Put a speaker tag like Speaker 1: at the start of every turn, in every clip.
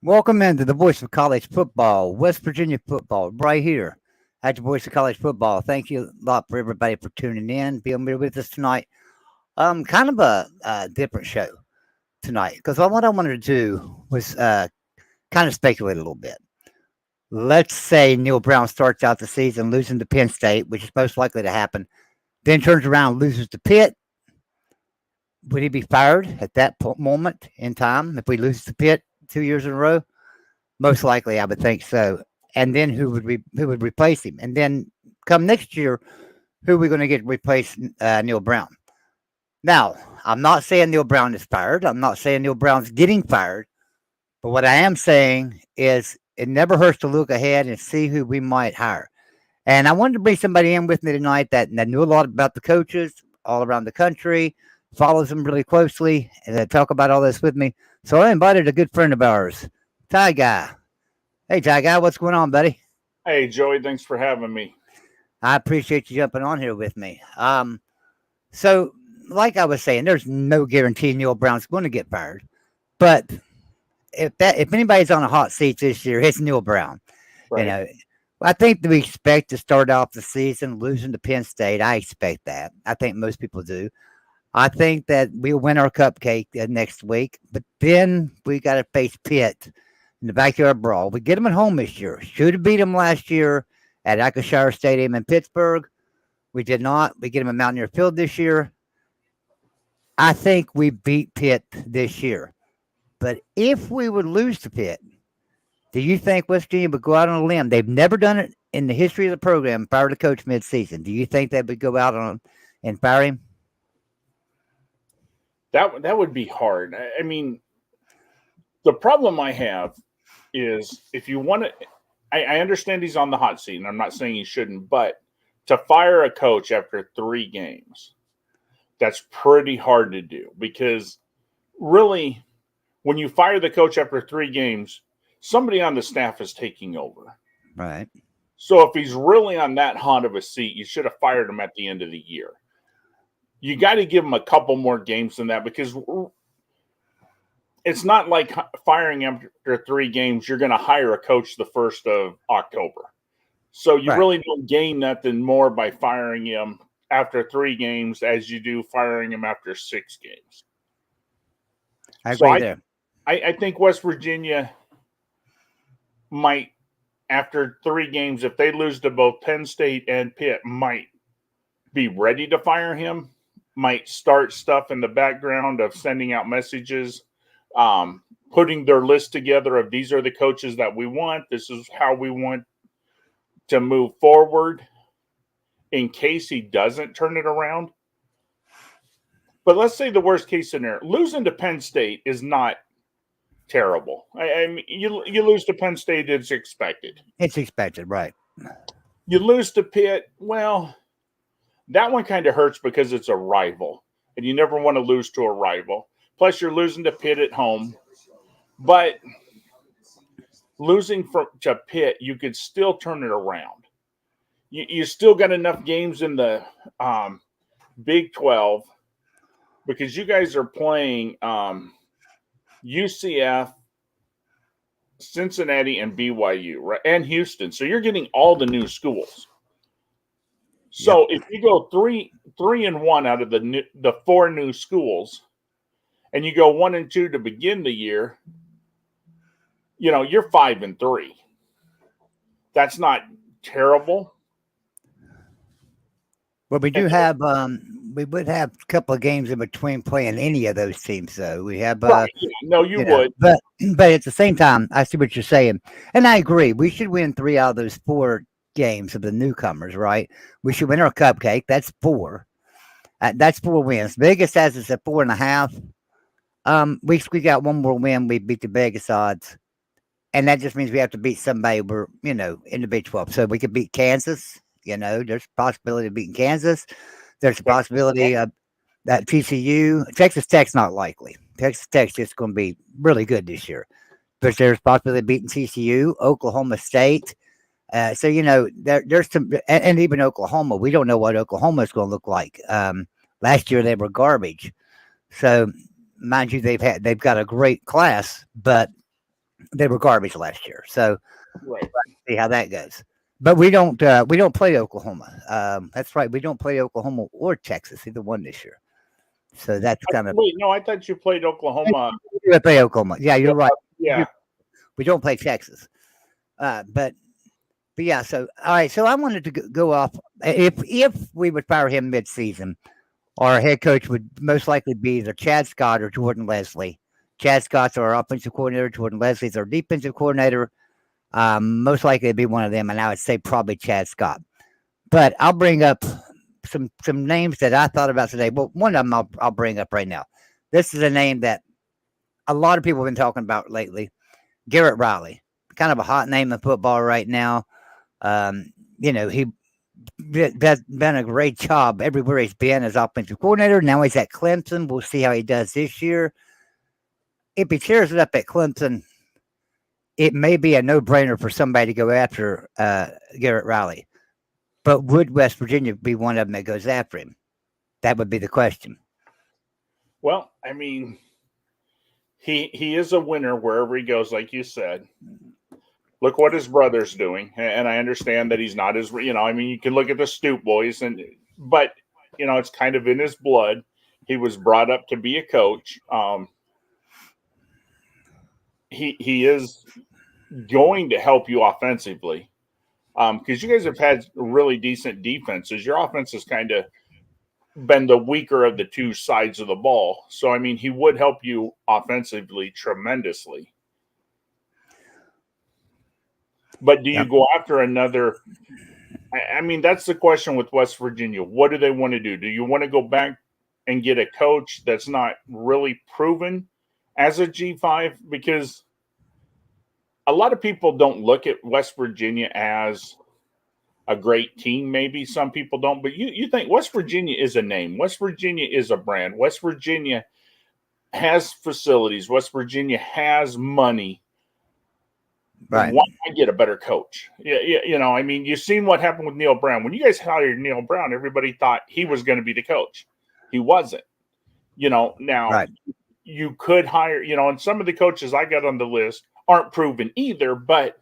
Speaker 1: Welcome into the voice of college football, West Virginia football, right here at the voice of college football. Thank you a lot for everybody for tuning in, being here with us tonight. Kind of a different show tonight because what I wanted to do was kind of speculate a little bit. Let's say Neal Brown starts out the season losing to Penn State, which is most likely to happen, then turns around and loses to Pitt. Would he be fired at that moment in time if we lose to Pitt 2 years in a row? Most likely, I would think so. And then who would replace him? And then come next year, who are we going to get to replace Neal Brown? Now, I'm not saying Neal Brown is fired. I'm not saying Neal Brown's getting fired. But what I am saying is it never hurts to look ahead and see who we might hire. And I wanted to bring somebody in with me tonight that knew a lot about the coaches all around the country, follows them really closely, and talk about all this with me. So I invited a good friend of ours, Ty Guy. Hey, Ty Guy, what's going on, buddy?
Speaker 2: Hey, Joey, thanks for having me.
Speaker 1: I appreciate you jumping on here with me. So, like I was saying, there's no guarantee Neal Brown's going to get fired. But if anybody's on a hot seat this year, it's Neal Brown.
Speaker 2: Right.
Speaker 1: You know, I think that we expect to start off the season losing to Penn State. I expect that. I think most people do. I think that we'll win our cupcake next week, but then we got to face Pitt in the backyard brawl. We get them at home this year. Should have beat them last year at Acrisure Stadium in Pittsburgh. We did not. We get them at Mountaineer Field this year. I think we beat Pitt this year. But if we would lose to Pitt, do you think West Virginia would go out on a limb? They've never done it in the history of the program, fire the coach midseason. Do you think they would go out on and fire him?
Speaker 2: That would be hard. I mean, the problem I have is if you want to, I understand he's on the hot seat, and I'm not saying he shouldn't, but to fire a coach after 3 games, that's pretty hard to do because really, when you fire the coach after 3 games, somebody on the staff is taking over.
Speaker 1: Right.
Speaker 2: So if he's really on that hot of a seat, you should have fired him at the end of the year. You got to give him a couple more games than that because it's not like firing him after 3 games. You're going to hire a coach the 1st of October. So you really don't gain nothing more by firing him after 3 games as you do firing him after 6 games.
Speaker 1: I agree there.
Speaker 2: I think West Virginia might, after 3 games, if they lose to both Penn State and Pitt, might be ready to fire him. Might start stuff in the background of sending out messages, putting their list together of these are the coaches that we want. This is how we want to move forward in case he doesn't turn it around. But let's say the worst case scenario, losing to Penn State is not terrible. I mean, you lose to Penn State, it's expected.
Speaker 1: It's expected, right.
Speaker 2: You lose to Pitt, well, that one kind of hurts because it's a rival, and you never want to lose to a rival. Plus, you're losing to Pitt at home. But losing to Pitt, you could still turn it around. You still got enough games in the Big 12 because you guys are playing UCF, Cincinnati, and BYU, right? And Houston. So you're getting all the new schools. So if you go 3-1 out of the 4 new schools, and you go 1-2 to begin the year, you're 5-3. That's not terrible.
Speaker 1: Well, we do have we would have a couple of games in between playing any of those teams, though. We have
Speaker 2: right. No, you would,
Speaker 1: but at the same time, I see what you're saying, and I agree. We should win 3 out of those 4 games of the newcomers, right? We should win our cupcake. That's 4. That's 4 wins. Vegas has us at 4.5. We got one more win. We beat the Vegas odds, and that just means we have to beat somebody we're in the Big 12. So we could beat Kansas. There's a possibility of beating Kansas. There's a possibility of that TCU. Texas Tech's not likely. Texas Tech's just going to be really good this year. But there's a possibility of beating TCU, Oklahoma State. So, there's some, and even Oklahoma, we don't know what Oklahoma is going to look like. Last year they were garbage. So, mind you, they've got a great class, but They were garbage last year. So
Speaker 2: Right.
Speaker 1: see how that goes. But we don't play Oklahoma. That's right. We don't play Oklahoma or Texas, either one this year. So that's kind of
Speaker 2: Wait, no, I thought you played Oklahoma.
Speaker 1: we play Oklahoma. Yeah, you're right.
Speaker 2: Yeah.
Speaker 1: We don't play Texas. But yeah. So all right. So I wanted to go off if we would fire him mid-season, our head coach would most likely be either Chad Scott or Jordan Leslie. Chad Scott's our offensive coordinator. Jordan Leslie's our defensive coordinator. Most likely it'd be one of them, and I would say probably Chad Scott. But I'll bring up some names that I thought about today. Well, one of them I'll bring up right now. This is a name that a lot of people have been talking about lately. Garrett Riley, kind of a hot name in football right now. He has done a great job everywhere he's been as offensive coordinator. Now he's at Clemson. We'll see how he does this year. If he tears it up at Clemson, it may be a no-brainer for somebody to go after Garrett Riley. But would West Virginia be one of them that goes after him? That would be the question.
Speaker 2: Well, I mean, he is a winner wherever he goes, like you said. Look what his brother's doing, and I understand that he's not as I mean, you can look at the Stoop boys, but it's kind of in his blood. He was brought up to be a coach. He is going to help you offensively because you guys have had really decent defenses. Your offense has kind of been the weaker of the two sides of the ball. So, I mean, he would help you offensively tremendously. But do you go after another? I mean, that's the question with West Virginia. What do they want to do? Do you want to go back and get a coach that's not really proven as a G5? Because a lot of people don't look at West Virginia as a great team. Maybe some people don't, but you think West Virginia is a name. West Virginia is a brand. West Virginia has facilities. West Virginia has money.
Speaker 1: Right.
Speaker 2: Why not get a better coach? Yeah, I mean, you've seen what happened with Neal Brown. When you guys hired Neal Brown, everybody thought he was going to be the coach. He wasn't. Now
Speaker 1: right.
Speaker 2: You could hire, and some of the coaches I got on the list aren't proven either, but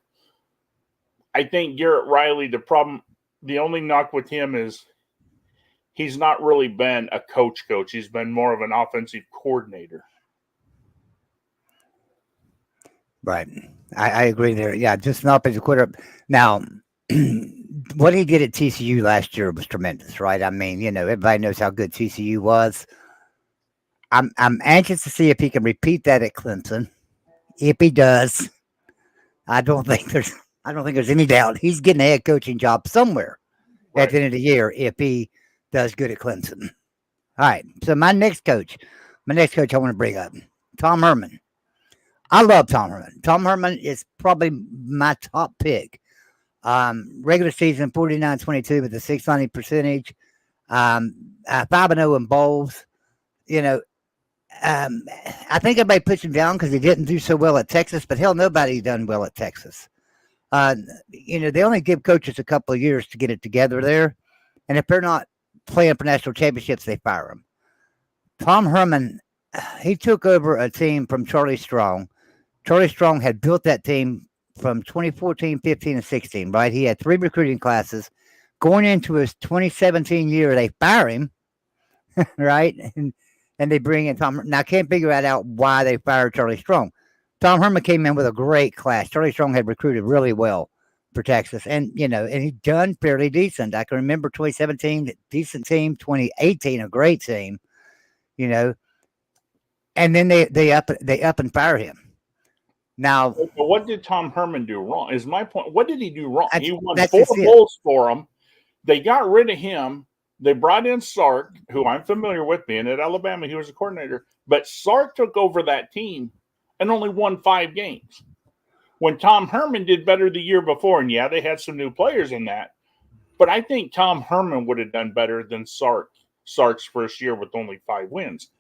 Speaker 2: I think Garrett Riley, the only knock with him is he's not really been a coach. He's been more of an offensive coordinator.
Speaker 1: Right. I agree there. Yeah, just an offensive coordinator. Now, what he did at TCU last year was tremendous, right? I mean, everybody knows how good TCU was. I'm anxious to see if he can repeat that at Clemson. If he does, I don't think there's any doubt he's getting a head coaching job somewhere at the end of the year if he does good at Clemson. All right. So my next coach I want to bring up, Tom Herman. I love Tom Herman. Tom Herman is probably my top pick. Regular season 49-22 with a 690 percentage. 5-0 in bowls. I think everybody puts him down because he didn't do so well at Texas, but hell, nobody done well at Texas. They only give coaches a couple of years to get it together there, and if they're not playing for national championships, they fire them. Tom Herman, he took over a team from Charlie Strong. Charlie Strong had built that team from 2014, 15, and 16, right? He had 3 recruiting classes. Going into his 2017 year, they fire him, right? And they bring in Tom. Now, I can't figure out why they fired Charlie Strong. Tom Herman came in with a great class. Charlie Strong had recruited really well for Texas, and he done fairly decent. I can remember 2017, decent team. 2018, a great team. And then they up and fire him. Now,
Speaker 2: but what did Tom Herman do wrong? Is my point. What did he do wrong? He won 4
Speaker 1: just
Speaker 2: bowls for them. They got rid of him. They brought in Sark, who I'm familiar with, being at Alabama. He was a coordinator. But Sark took over that team and only won 5 games. When Tom Herman did better the year before, and yeah, they had some new players in that. But I think Tom Herman would have done better than Sark's first year with only 5 wins.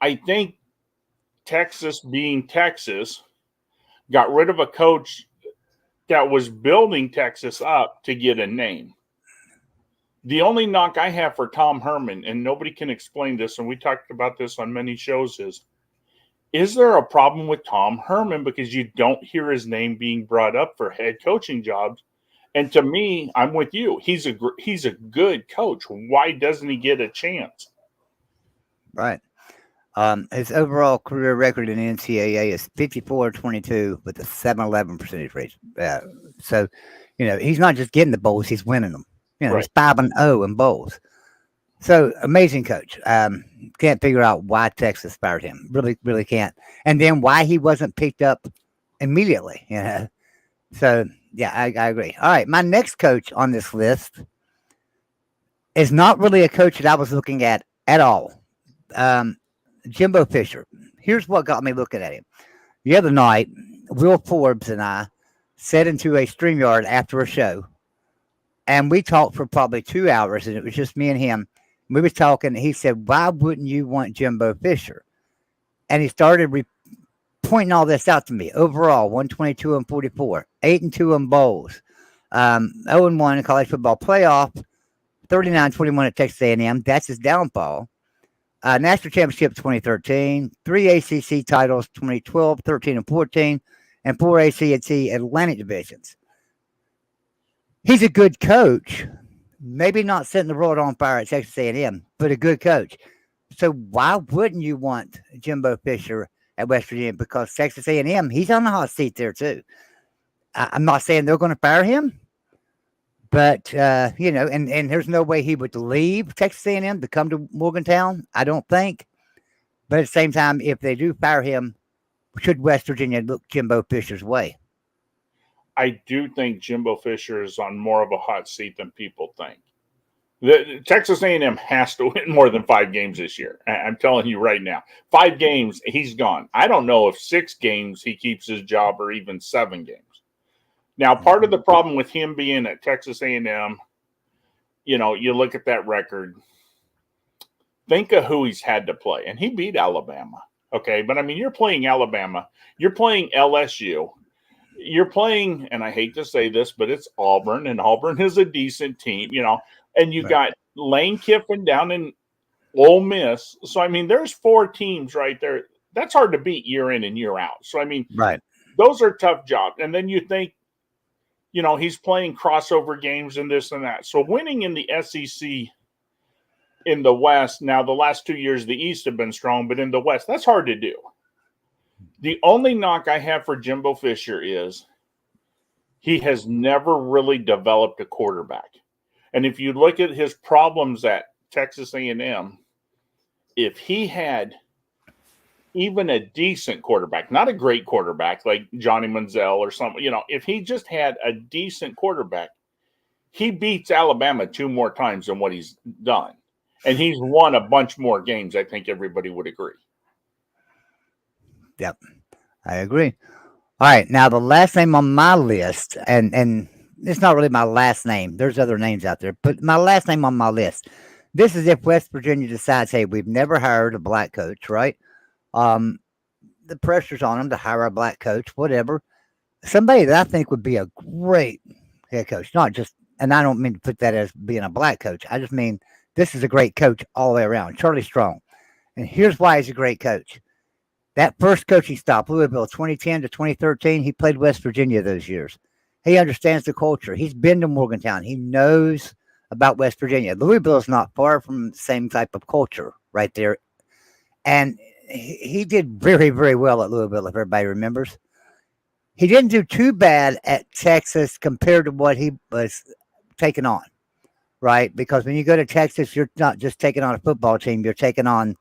Speaker 2: I think Texas, being Texas, got rid of a coach that was building Texas up to get a name. The only knock I have for Tom Herman, and nobody can explain this, and we talked about this on many shows, is Is there a problem with Tom Herman because you don't hear his name being brought up for head coaching jobs? And to me, I'm with you. He's a good coach. Why doesn't he get a chance?
Speaker 1: Right. His overall career record in the NCAA is 54-22 with a 711 percentage rate. So, he's not just getting the bowls; he's winning them.
Speaker 2: Right.
Speaker 1: He's 5-0 in bowls. So amazing coach. Can't figure out why Texas fired him. Really, really can't. And then why he wasn't picked up immediately. So yeah, I agree. All right, my next coach on this list is not really a coach that I was looking at all. Jimbo Fisher. Here's what got me looking at him. The other night, Will Forbes and I sat into a StreamYard after a show, and we talked for probably 2 hours, and it was just me and him. We was talking, and he said, "Why wouldn't you want Jimbo Fisher?" And he started pointing all this out to me. Overall, 122-44, 8-2 in bowls, 0-1 in college football playoff, 39-21 at Texas A&M. That's his downfall. National championship 2013, 3 ACC titles 2012, 13 and 14, and 4 ACC Atlantic divisions. He's a good coach. Maybe not setting the world on fire at Texas A&M, but a good coach. So why wouldn't you want Jimbo Fisher at West Virginia? Because Texas A&M, he's on the hot seat there too. I'm not saying they're going to fire him, but and there's no way he would leave Texas A&M to come to Morgantown. I don't think. But at the same time, if they do fire him, should West Virginia look Jimbo Fisher's way?
Speaker 2: I do think Jimbo Fisher is on more of a hot seat than people think. The Texas A&M has to win more than 5 games this year. I'm telling you right now. 5 games, he's gone. I don't know if 6 games he keeps his job or even 7 games. Now, part of the problem with him being at Texas A&M, you look at that record, think of who he's had to play. And he beat Alabama, okay? But, I mean, you're playing Alabama. You're playing LSU. You're playing, and I hate to say this, but it's Auburn, and Auburn is a decent team, and you got Lane Kiffin down in Ole Miss. So, I mean, there's 4 teams right there. That's hard to beat year in and year out. So, I mean, those are tough jobs. And then you think, he's playing crossover games and this and that. So, winning in the SEC in the West, now the last 2 years, the East have been strong, but in the West, that's hard to do. The only knock I have for Jimbo Fisher is he has never really developed a quarterback. And if you look at his problems at Texas A&M, if he had even a decent quarterback, not a great quarterback like Johnny Manziel or something, if he just had a decent quarterback, he beats Alabama 2 more times than what he's done. And he's won a bunch more games. I think everybody would agree.
Speaker 1: Yep, I agree. All right, now the last name on my list, and it's not really my last name. There's other names out there, but my last name on my list. This is if West Virginia decides, hey, we've never hired a black coach, right? The pressure's on them to hire a black coach, whatever. Somebody that I think would be a great head coach, not just, and I don't mean to put that as being a black coach. I just mean this is a great coach all the way around, Charlie Strong. And here's why he's a great coach. That first coaching stop, Louisville, 2010 to 2013, he played West Virginia those years. He understands the culture. He's been to Morgantown. He knows about West Virginia. Louisville is not far from the same type of culture right there. And he did very, very well at Louisville, if everybody remembers. He didn't do too bad at Texas compared to what he was taking on, right? Because when you go to Texas, you're not just taking on a football team. You're taking on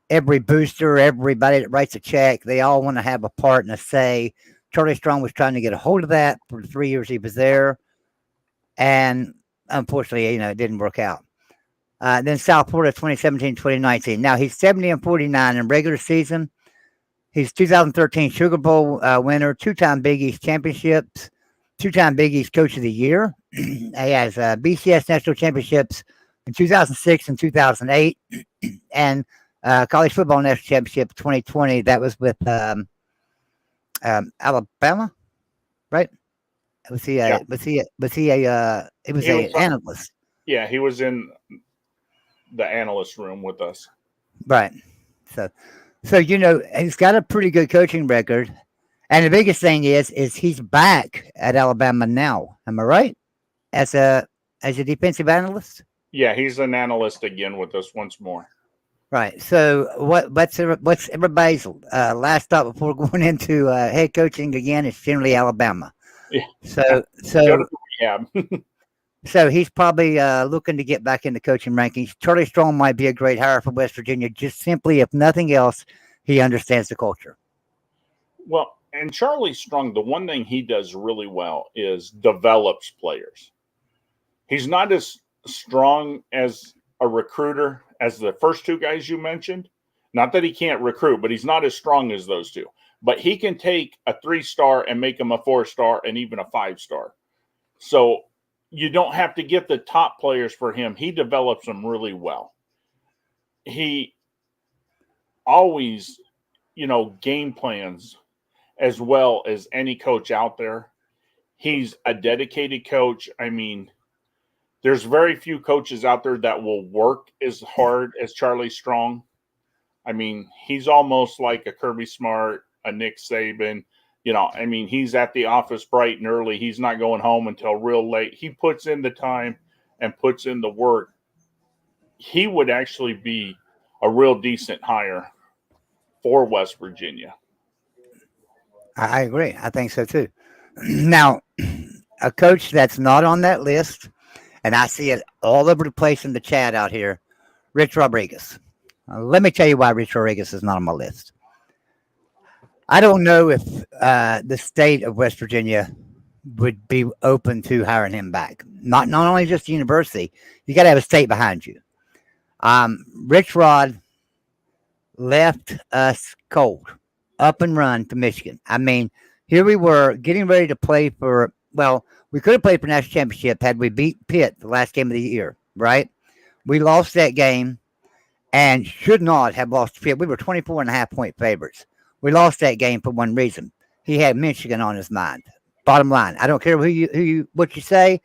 Speaker 1: every booster, everybody that writes a check. They all want to have a part and a say. Charlie Strong was trying to get a hold of that for the 3 years he was there. And unfortunately, it didn't work out. Then South Florida, 2017, 2019. Now he's 70-49 in regular season. He's 2013 Sugar Bowl winner, 2-time Big East championships, 2-time Big East Coach of the Year. He has BCS National Championships in 2006 and 2008. And College Football National Championship 2020. That was with Alabama, right? Was he an analyst?
Speaker 2: Yeah, he was in the analyst room with us.
Speaker 1: Right. So he's got a pretty good coaching record, and the biggest thing is he's back at Alabama now. Am I right? As a defensive analyst.
Speaker 2: Yeah, he's an analyst again with us once more.
Speaker 1: Right. So what's everybody's last thought before going into head coaching again? It's generally Alabama.
Speaker 2: Yeah.
Speaker 1: So
Speaker 2: Go
Speaker 1: so
Speaker 2: to the rehab.
Speaker 1: so he's probably looking to get back in the coaching rankings. Charlie Strong might be a great hire for West Virginia. Just simply, if nothing else, he understands the culture.
Speaker 2: Well, and Charlie Strong, the one thing he does really well is develops players. He's not as strong as a recruiter as the first two guys you mentioned. Not that he can't recruit, but he's not as strong as those two. But he can take a 3-star and make him a 4-star and even a 5-star. So you don't have to get the top players for him. He develops them really well. He always, game plans as well as any coach out there. He's a dedicated coach. I mean, there's very few coaches out there that will work as hard as Charlie Strong. I mean, he's almost like a Kirby Smart, a Nick Saban. He's at the office bright and early. He's not going home until real late. He puts in the time and puts in the work. He would actually be a real decent hire for West Virginia.
Speaker 1: I agree. I think so too. Now, a coach that's not on that list, and I see it all over the place in the chat out here, Rich Rodriguez. Let me tell you why Rich Rodriguez is not on my list. I don't know if the state of West Virginia would be open to hiring him back. Not only just the university, you got to have a state behind you. Rich Rod left us cold, up and run to Michigan. I mean, here we were getting ready to play for. Well, we could have played for national championship had we beat Pitt the last game of the year, right? We lost that game and should not have lost to Pitt. We were 24.5-point favorites. We lost that game for one reason. He had Michigan on his mind. Bottom line, I don't care what you say.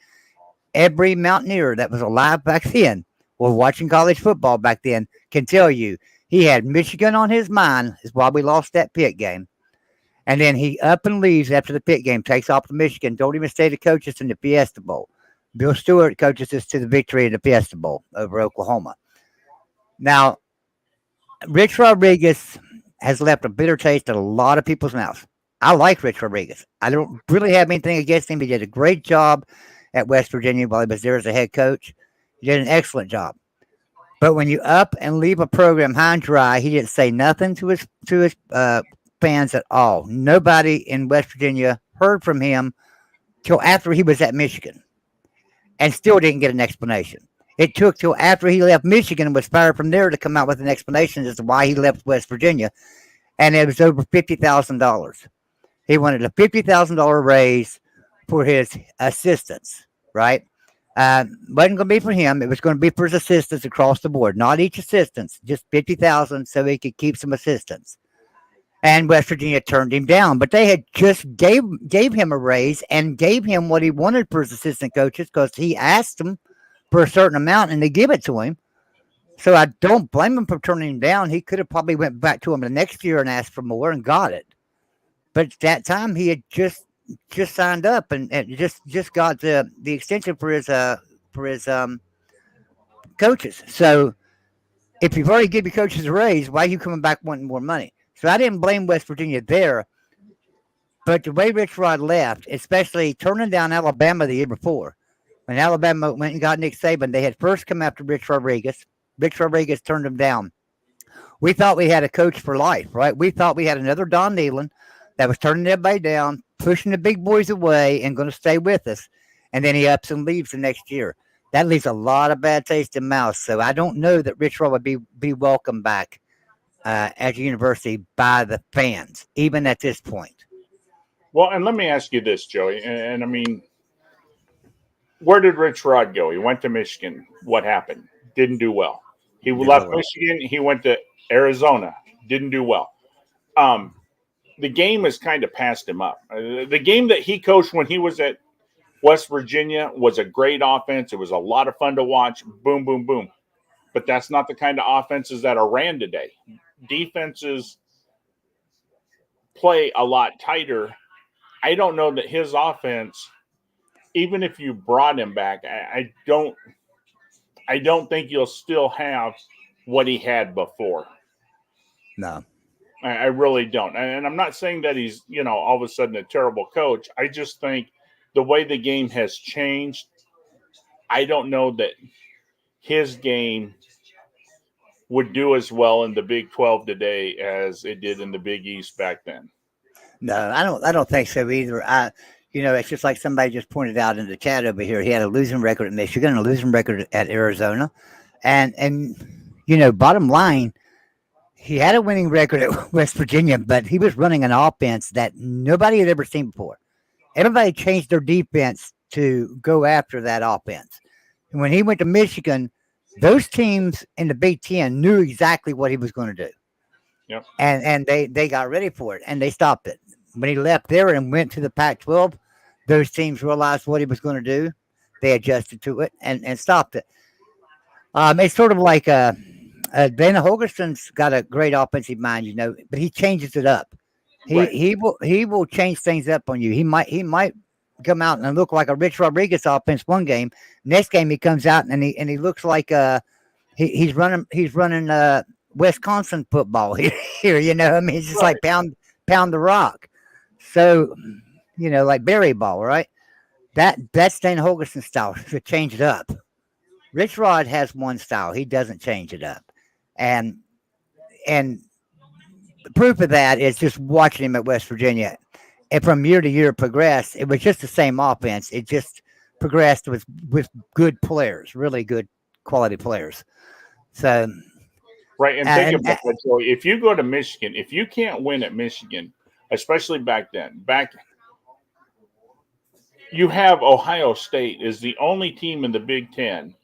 Speaker 1: Every Mountaineer that was alive back then or watching college football back then can tell you he had Michigan on his mind. Is why we lost that Pitt game. And then he up and leaves after the Pitt game, takes off to Michigan, don't even stay to coach us in the Fiesta Bowl. Bill Stewart coaches us to the victory in the Fiesta Bowl over Oklahoma. Now, Rich Rodriguez has left a bitter taste in a lot of people's mouths. I like Rich Rodriguez. I don't really have anything against him. He did a great job at West Virginia while he was there as a head coach. He did an excellent job. But when you up and leave a program high and dry, he didn't say nothing to his fans at all. Nobody in West Virginia heard from him till after he was at Michigan and still didn't get an explanation. It took till after he left Michigan and was fired from there to come out with an explanation as to why he left West Virginia, and it was over $50,000. He wanted a $50,000 raise for his assistants, right? Wasn't going to be for him. It was going to be for his assistants across the board, not each assistant, just $50,000 so he could keep some assistants. And West Virginia turned him down, but they had just gave him a raise and gave him what he wanted for his assistant coaches because he asked them for a certain amount and they give it to him. So I don't blame him for turning him down. He could have probably went back to him the next year and asked for more and got it. But at that time he had just signed up and just got the extension for his coaches. So if you've already given your coaches a raise, why are you coming back wanting more money? So I didn't blame West Virginia there. But the way Rich Rod left, especially turning down Alabama the year before, when Alabama went and got Nick Saban, they had first come after Rich Rodriguez. Rich Rodriguez turned them down. We thought we had a coach for life, right? We thought we had another Don Nealon that was turning everybody down, pushing the big boys away, and going to stay with us. And then he ups and leaves the next year. That leaves a lot of bad taste in mouth. So I don't know that Rich Rod would be welcomed back at a university by the fans, even at this point.
Speaker 2: Well, and let me ask you this, Joey. And I mean, where did Rich Rod go? He went to Michigan. What happened? Didn't do well. He left Michigan. He went to Arizona. Didn't do well. The game has kind of passed him up. The game that he coached when he was at West Virginia was a great offense. It was a lot of fun to watch. Boom, boom, boom. But that's not the kind of offenses that are ran today. Defenses play a lot tighter. I don't know that his offense, even if you brought him back, I don't think you'll still have what he had before.
Speaker 1: No.
Speaker 2: I really don't. And I'm not saying that he's, all of a sudden a terrible coach. I just think the way the game has changed, I don't know that his game would do as well in the Big 12 today as it did in the Big East back then.
Speaker 1: No, I don't think so either. It's just like somebody just pointed out in the chat over here. He had a losing record at Michigan and a losing record at Arizona. And bottom line, he had a winning record at West Virginia, but he was running an offense that nobody had ever seen before. Everybody changed their defense to go after that offense. And when he went to Michigan, those teams in the Big Ten knew exactly what he was going to do.
Speaker 2: Yep.
Speaker 1: And they got ready for it, and they stopped it. When he left there and went to the Pac-12, those teams realized what he was going to do. They adjusted to it and stopped it. It's sort of like Dana Holgerson's got a great offensive mind, but he changes it up. He will change things up on you. He might come out and look like a Rich Rodriguez offense one game. Next game he comes out and he looks like he's running Wisconsin football here. It's just like pound the rock. So, like Berry ball, right? That's Dana Holgerson's style to change it up. Rich Rod has one style. He doesn't change it up. And the proof of that is just watching him at West Virginia. And from year to year progressed. It was just the same offense. It just progressed with good players, really good quality players. So
Speaker 2: right, and think about that, Joey. If you go to Michigan, if you can't win at Michigan, especially back then, you have Ohio State is the only team in the Big Ten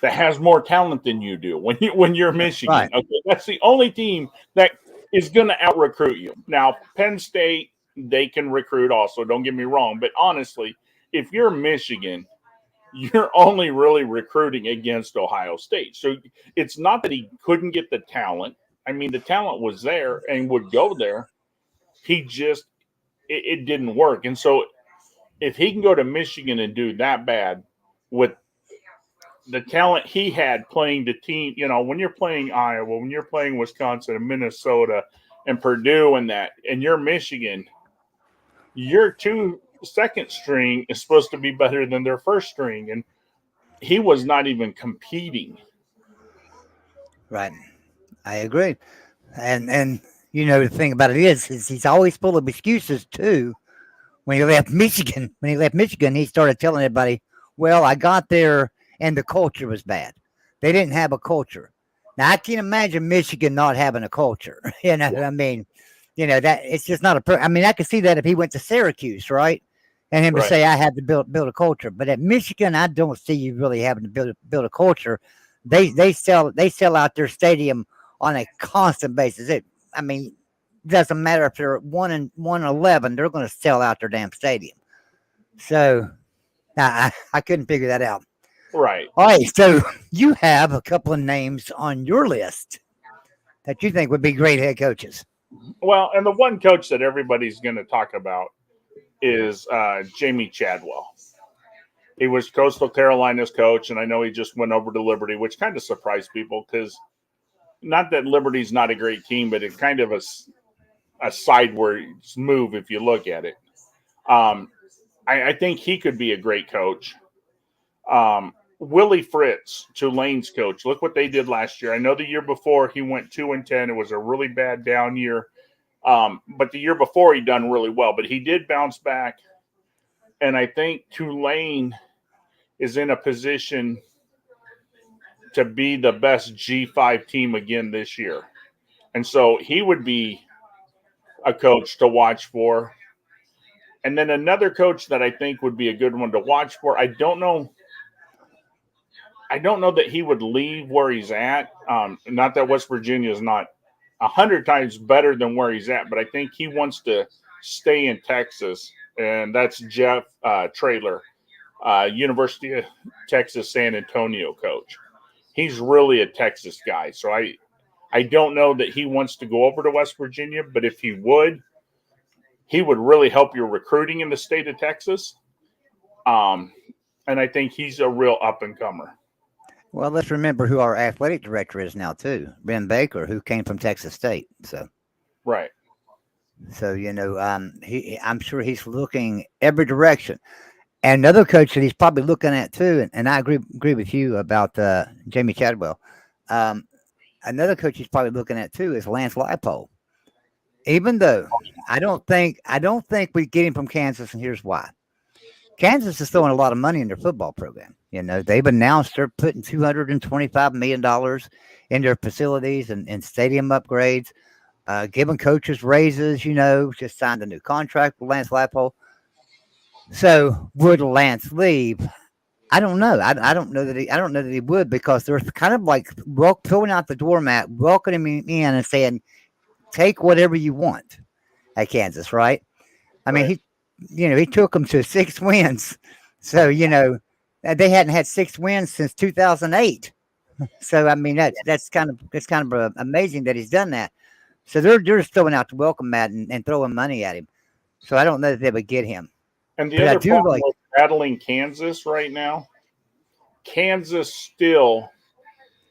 Speaker 2: that has more talent than you do when you're Michigan.
Speaker 1: Right.
Speaker 2: Okay, that's the only team that is going to out-recruit you. Now, Penn State, they can recruit also, don't get me wrong. But honestly, if you're Michigan, you're only really recruiting against Ohio State. So it's not that he couldn't get the talent. I mean, the talent was there and would go there. He just it didn't work. And so if he can go to Michigan and do that bad with the talent he had playing the team, when you're playing Iowa, when you're playing Wisconsin and Minnesota and Purdue and you're Michigan, your second string is supposed to be better than their first string. And he was not even competing.
Speaker 1: Right. I agree. And the thing about it is he's always full of excuses too. When he left Michigan, he started telling everybody, well, I got there and the culture was bad. They didn't have a culture. Now I can't imagine Michigan not having a culture. That it's just not I could see that if he went to Syracuse, right? And him to say I had to build a culture. But at Michigan, I don't see you really having to build a culture. They sell out their stadium on a constant basis. It doesn't matter if they're 1-11, they're going to sell out their damn stadium. So I couldn't figure that out.
Speaker 2: Right.
Speaker 1: All right. So you have a couple of names on your list that you think would be great head coaches.
Speaker 2: Well, and the one coach that everybody's going to talk about is Jamie Chadwell. He was Coastal Carolina's coach, and I know he just went over to Liberty, which kind of surprised people because not that Liberty's not a great team, but it's kind of a sideways move if you look at it. I think he could be a great coach. Willie Fritz, Tulane's coach. Look what they did last year. I know the year before he went 2-10. It was a really bad down year. But the year before he done really well. But he did bounce back. And I think Tulane is in a position to be the best G5 team again this year. And so he would be a coach to watch for. And then another coach that I think would be a good one to watch for. I don't know that he would leave where he's at. Not that West Virginia is not 100 times better than where he's at, but I think he wants to stay in Texas, and that's Jeff Traylor, University of Texas San Antonio coach. He's really a Texas guy, so I don't know that he wants to go over to West Virginia, but if he would, he would really help your recruiting in the state of Texas. And I think he's a real up-and-comer.
Speaker 1: Well, let's remember who our athletic director is now, too. Ben Baker, who came from Texas State.
Speaker 2: Right.
Speaker 1: So I'm sure he's looking every direction. And another coach that he's probably looking at, too, and I agree with you about Jamie Chadwell. Another coach he's probably looking at, too, is Lance Leipold. Even though I don't think we get him from Kansas, and here's why. Kansas is throwing a lot of money in their football program. They've announced they're putting $225 million in their facilities and stadium upgrades, giving coaches raises, just signed a new contract with Lance Leipold. So would Lance leave? I don't know. I don't know that he would, because they're kind of like pulling out the doormat, welcoming him in and saying, take whatever you want at Kansas, right? I mean, he took them to 6 wins. So, they hadn't had 6 wins since 2008. So, I mean, that's kind of amazing that he's done that. So they're just throwing out the welcome mat and throwing money at him. So I don't know that they would get him.
Speaker 2: And the other problem with battling Kansas right now, Kansas still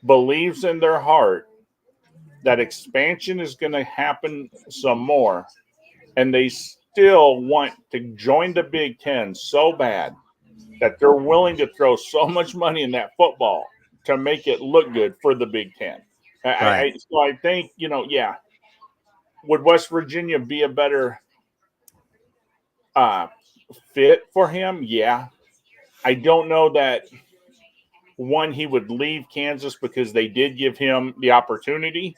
Speaker 2: believes in their heart that expansion is going to happen some more, and they still want to join the Big Ten so bad that they're willing to throw so much money in that football to make it look good for the Big Ten.
Speaker 1: Right.
Speaker 2: So I think, would West Virginia be a better fit for him? Yeah. I don't know that, one, he would leave Kansas because they did give him the opportunity,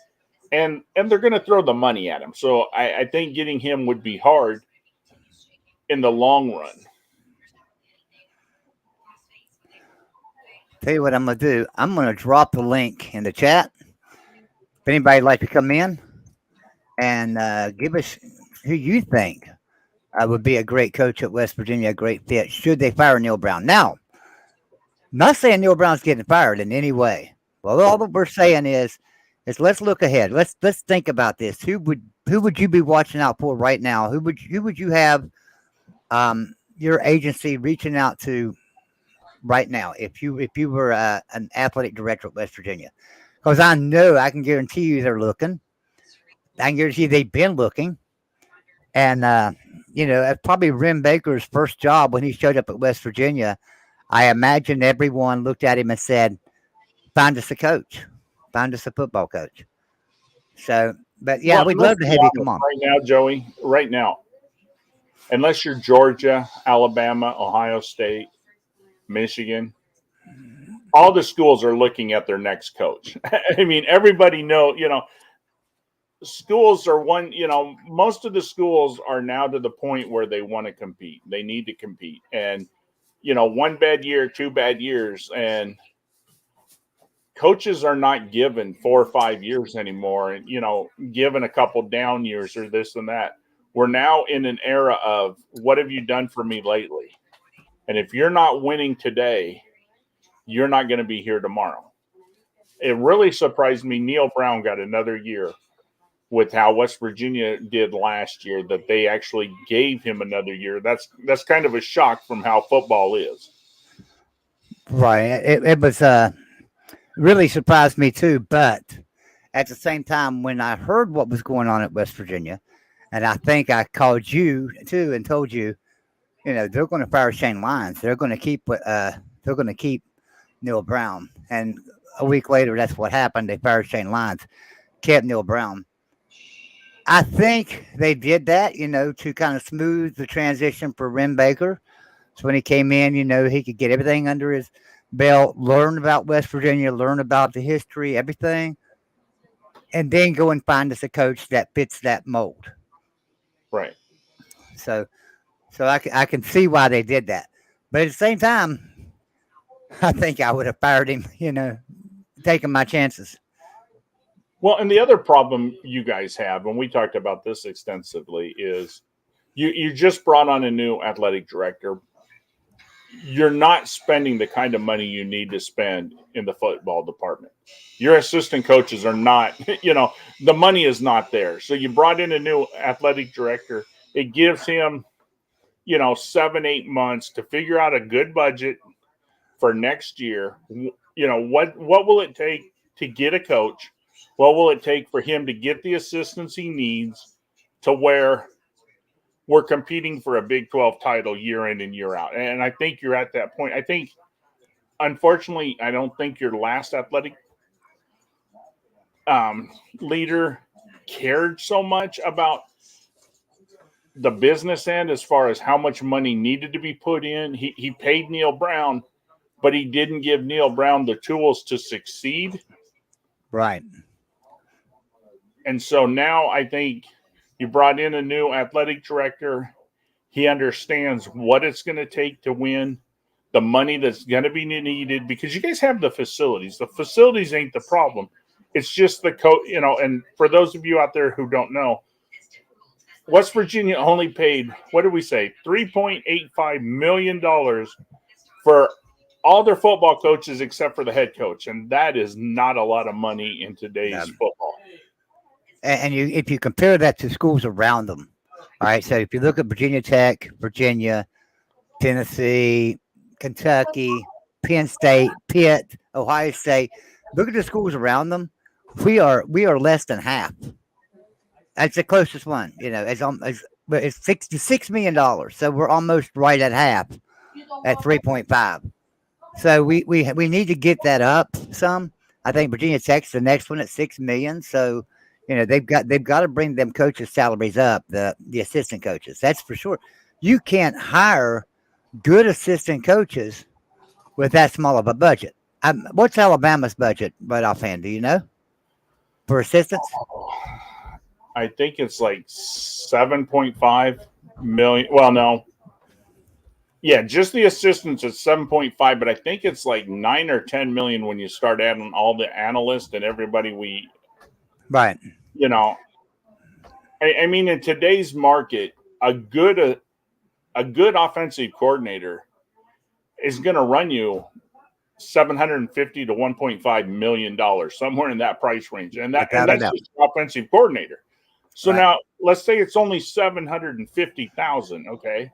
Speaker 2: and they're going to throw the money at him. So I think getting him would be hard in the long run.
Speaker 1: Tell you what I'm going to do. I'm going to drop the link in the chat. If anybody'd like to come in and give us who you think would be a great coach at West Virginia, a great fit, should they fire Neal Brown. Now, not saying Neal Brown's getting fired in any way. Well, all that we're saying is let's look ahead. Let's think about this. Who would you be watching out for right now? Who would you have your agency reaching out to right now if you were an athletic director at West Virginia? Because I can guarantee you they're looking. I can guarantee they've been looking. And, it's probably Rim Baker's first job when he showed up at West Virginia. I imagine everyone looked at him and said, find us a coach. Find us a football coach. So, but yeah, we'd love to have you come on.
Speaker 2: Right now, Joey, unless you're Georgia, Alabama, Ohio State, Michigan, all the schools are looking at their next coach. I mean, everybody schools are most of the schools are now to the point where they want to compete. They need to compete. And, 1 bad year, 2 bad years, and coaches are not given 4 or 5 years anymore, and given a couple down years or this and that. We're now in an era of, what have you done for me lately? And if you're not winning today, you're not going to be here tomorrow. It really surprised me Neal Brown got another year with how West Virginia did last year, that they actually gave him another year. That's kind of a shock from how football is.
Speaker 1: Right. It was really surprised me too. But at the same time, when I heard what was going on at West Virginia, and I think I called you too and told you, they're going to fire Shane Lyons. They're going to keep Neal Brown. And a week later, that's what happened. They fired Shane Lyons, kept Neal Brown. I think they did that, to kind of smooth the transition for Rim Baker. So when he came in, he could get everything under his belt, learn about West Virginia, learn about the history, everything, and then go and find us a coach that fits that mold.
Speaker 2: Right.
Speaker 1: So I can see why they did that. But at the same time, I think I would have fired him, taking my chances.
Speaker 2: Well, and the other problem you guys have, and we talked about this extensively, is you just brought on a new athletic director. You're not spending the kind of money you need to spend in the football department. Your assistant coaches are not, the money is not there. So you brought in a new athletic director. It gives him, 7-8 months to figure out a good budget for next year. What will it take to get a coach? What will it take for him to get the assistance he needs to where we're competing for a Big 12 title year in and year out? And I think you're at that point. I think, unfortunately, I don't think your last athletic leader cared so much about the business end as far as how much money needed to be put in. He paid Neal Brown, but he didn't give Neal Brown the tools to succeed.
Speaker 1: Right.
Speaker 2: And so now I think you brought in a new athletic director. He understands what it's going to take to win, the money that's going to be needed, because you guys have the facilities. The facilities ain't the problem. It's just the coach, and for those of you out there who don't know, West Virginia only paid, what did we say, $3.85 million for all their football coaches except for the head coach. And that is not a lot of money in today's football.
Speaker 1: And if you compare that to schools around them, all right, so if you look at Virginia Tech, Virginia, Tennessee, Kentucky, Penn State, Pitt, Ohio State, look at the schools around them. We are less than half. That's the closest one, it's $66 million. So we're almost right at half at 3.5. So we need to get that up some. I think Virginia Tech's the next one at $6 million. So, they've got to bring them coaches' salaries up, the assistant coaches. That's for sure. You can't hire good assistant coaches with that small of a budget. What's Alabama's budget right offhand? Do you know? For assistants?
Speaker 2: I think it's like 7.5 million. Well, no. Yeah, just the assistants is 7.5, but I think it's like 9 or 10 million when you start adding all the analysts and everybody
Speaker 1: right.
Speaker 2: I mean, in today's market, a good offensive coordinator is going to run you $750 to $1.5 million, somewhere in that price range, and that's just offensive coordinator. So now, let's say it's only $750,000. Okay,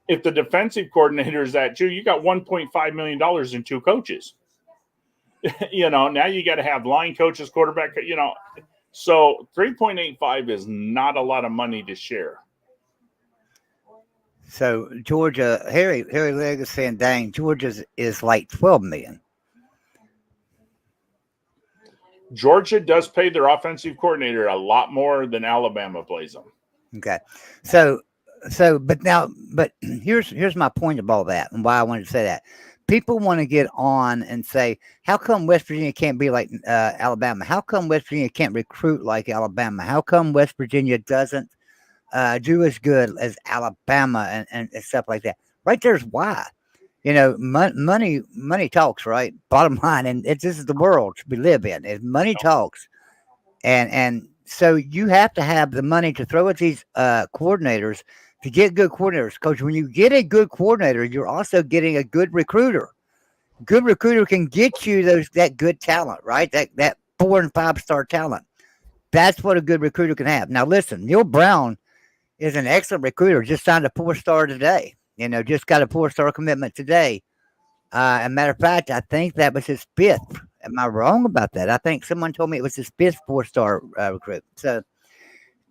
Speaker 2: if the defensive coordinator is that too, you got $1.5 million in two coaches. Now you got to have line coaches, quarterback. So 3.85 is not a lot of money to share.
Speaker 1: So Georgia, Harry Legg is saying, dang, Georgia's is like 12 million.
Speaker 2: Georgia does pay their offensive coordinator a lot more than Alabama plays them.
Speaker 1: Okay. But here's my point of all that and why I wanted to say that. People want to get on and say, how come West Virginia can't be like Alabama? How come West Virginia can't recruit like Alabama? How come West Virginia doesn't do as good as Alabama and stuff like that? Right there's why. Money talks, right? Bottom line, and this is the world we live in. Is money talks, and so you have to have the money to throw at these coordinators to get good coordinators. Because when you get a good coordinator, you're also getting a good recruiter. Good recruiter can get you that good talent, right? That 4 and 5 star talent. That's what a good recruiter can have. Now, listen, Neal Brown is an excellent recruiter. Just signed a 4-star today. Just got a 4-star commitment today. As a matter of fact, I think that was his 5th. Am I wrong about that? I think someone told me it was his 5th 4-star recruit. So,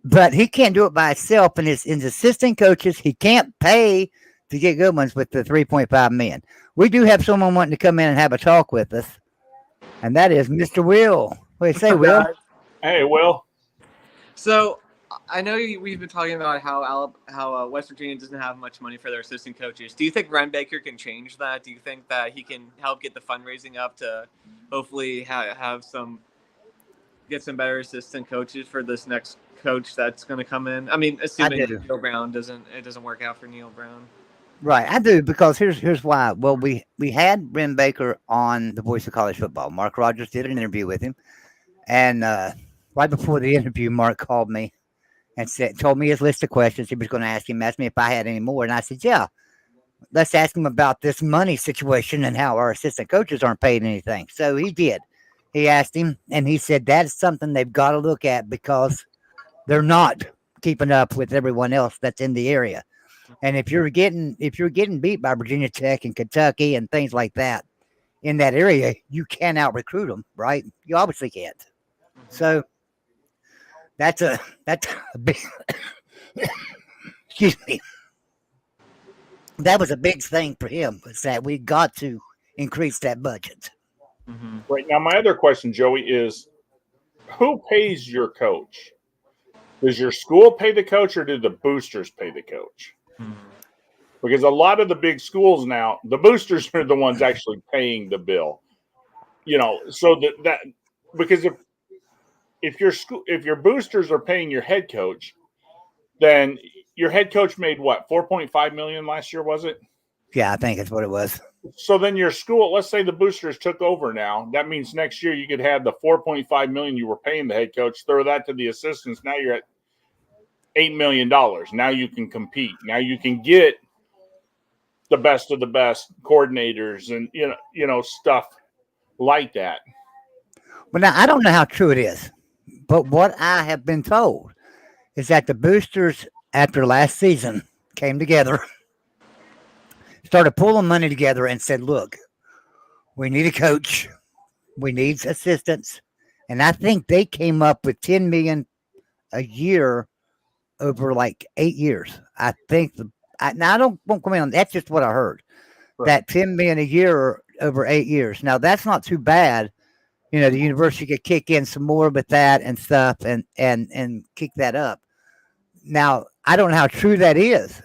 Speaker 1: but he can't do it by himself, and his assistant coaches, he can't pay to get good ones with the 3.5 million. We do have someone wanting to come in and have a talk with us, and that is Mr. Will. What do you say, Will?
Speaker 2: Hey, Will.
Speaker 3: So I know we've been talking about how West Virginia doesn't have much money for their assistant coaches. Do you think Ren Baker can change that? Do you think that he can help get the fundraising up to hopefully get some better assistant coaches for this next coach that's going to come in? I mean, assuming Neal Brown doesn't work out for Neal Brown.
Speaker 1: Right, I do, because here's why. Well, we had Ren Baker on The Voice of College Football. Mark Rogers did an interview with him, and right before the interview, Mark called me and told me his list of questions he was going to ask him. Asked me if I had any more, and I said, "Yeah, let's ask him about this money situation and how our assistant coaches aren't paid anything." So he did. He asked him, and he said that's something they've got to look at because they're not keeping up with everyone else that's in the area. And if you're getting beat by Virginia Tech and Kentucky and things like that in that area, you can out recruit them, right? You obviously can't. So that's a big excuse me. That was a big thing for him, was that we got to increase that budget.
Speaker 2: Right now, my other question, Joey, is who pays your coach? Does your school pay the coach, or do the boosters pay the coach? Because a lot of the big schools now, the boosters are the ones actually paying the bill. So that because if your boosters are paying your head coach, then your head coach made what, 4.5 million last year, was it?
Speaker 1: Yeah, I think that's what it was.
Speaker 2: So then your school, let's say the boosters took over now, that means next year you could have the 4.5 million you were paying the head coach, throw that to the assistants. Now you're at $8 million. Now you can compete. Now you can get the best of the best coordinators and stuff like that.
Speaker 1: But now I don't know how true it is, but what I have been told is that the boosters after last season came together, started pulling money together, and said, "Look, we need a coach, we need assistants," and I think they came up with $10 million a year over like 8 years. I think now I won't come in on that's just what I heard.
Speaker 2: Right.
Speaker 1: That $10 million a year over 8 years. Now that's not too bad. The university could kick in some more with that and stuff and kick that up. Now I don't know how true that is,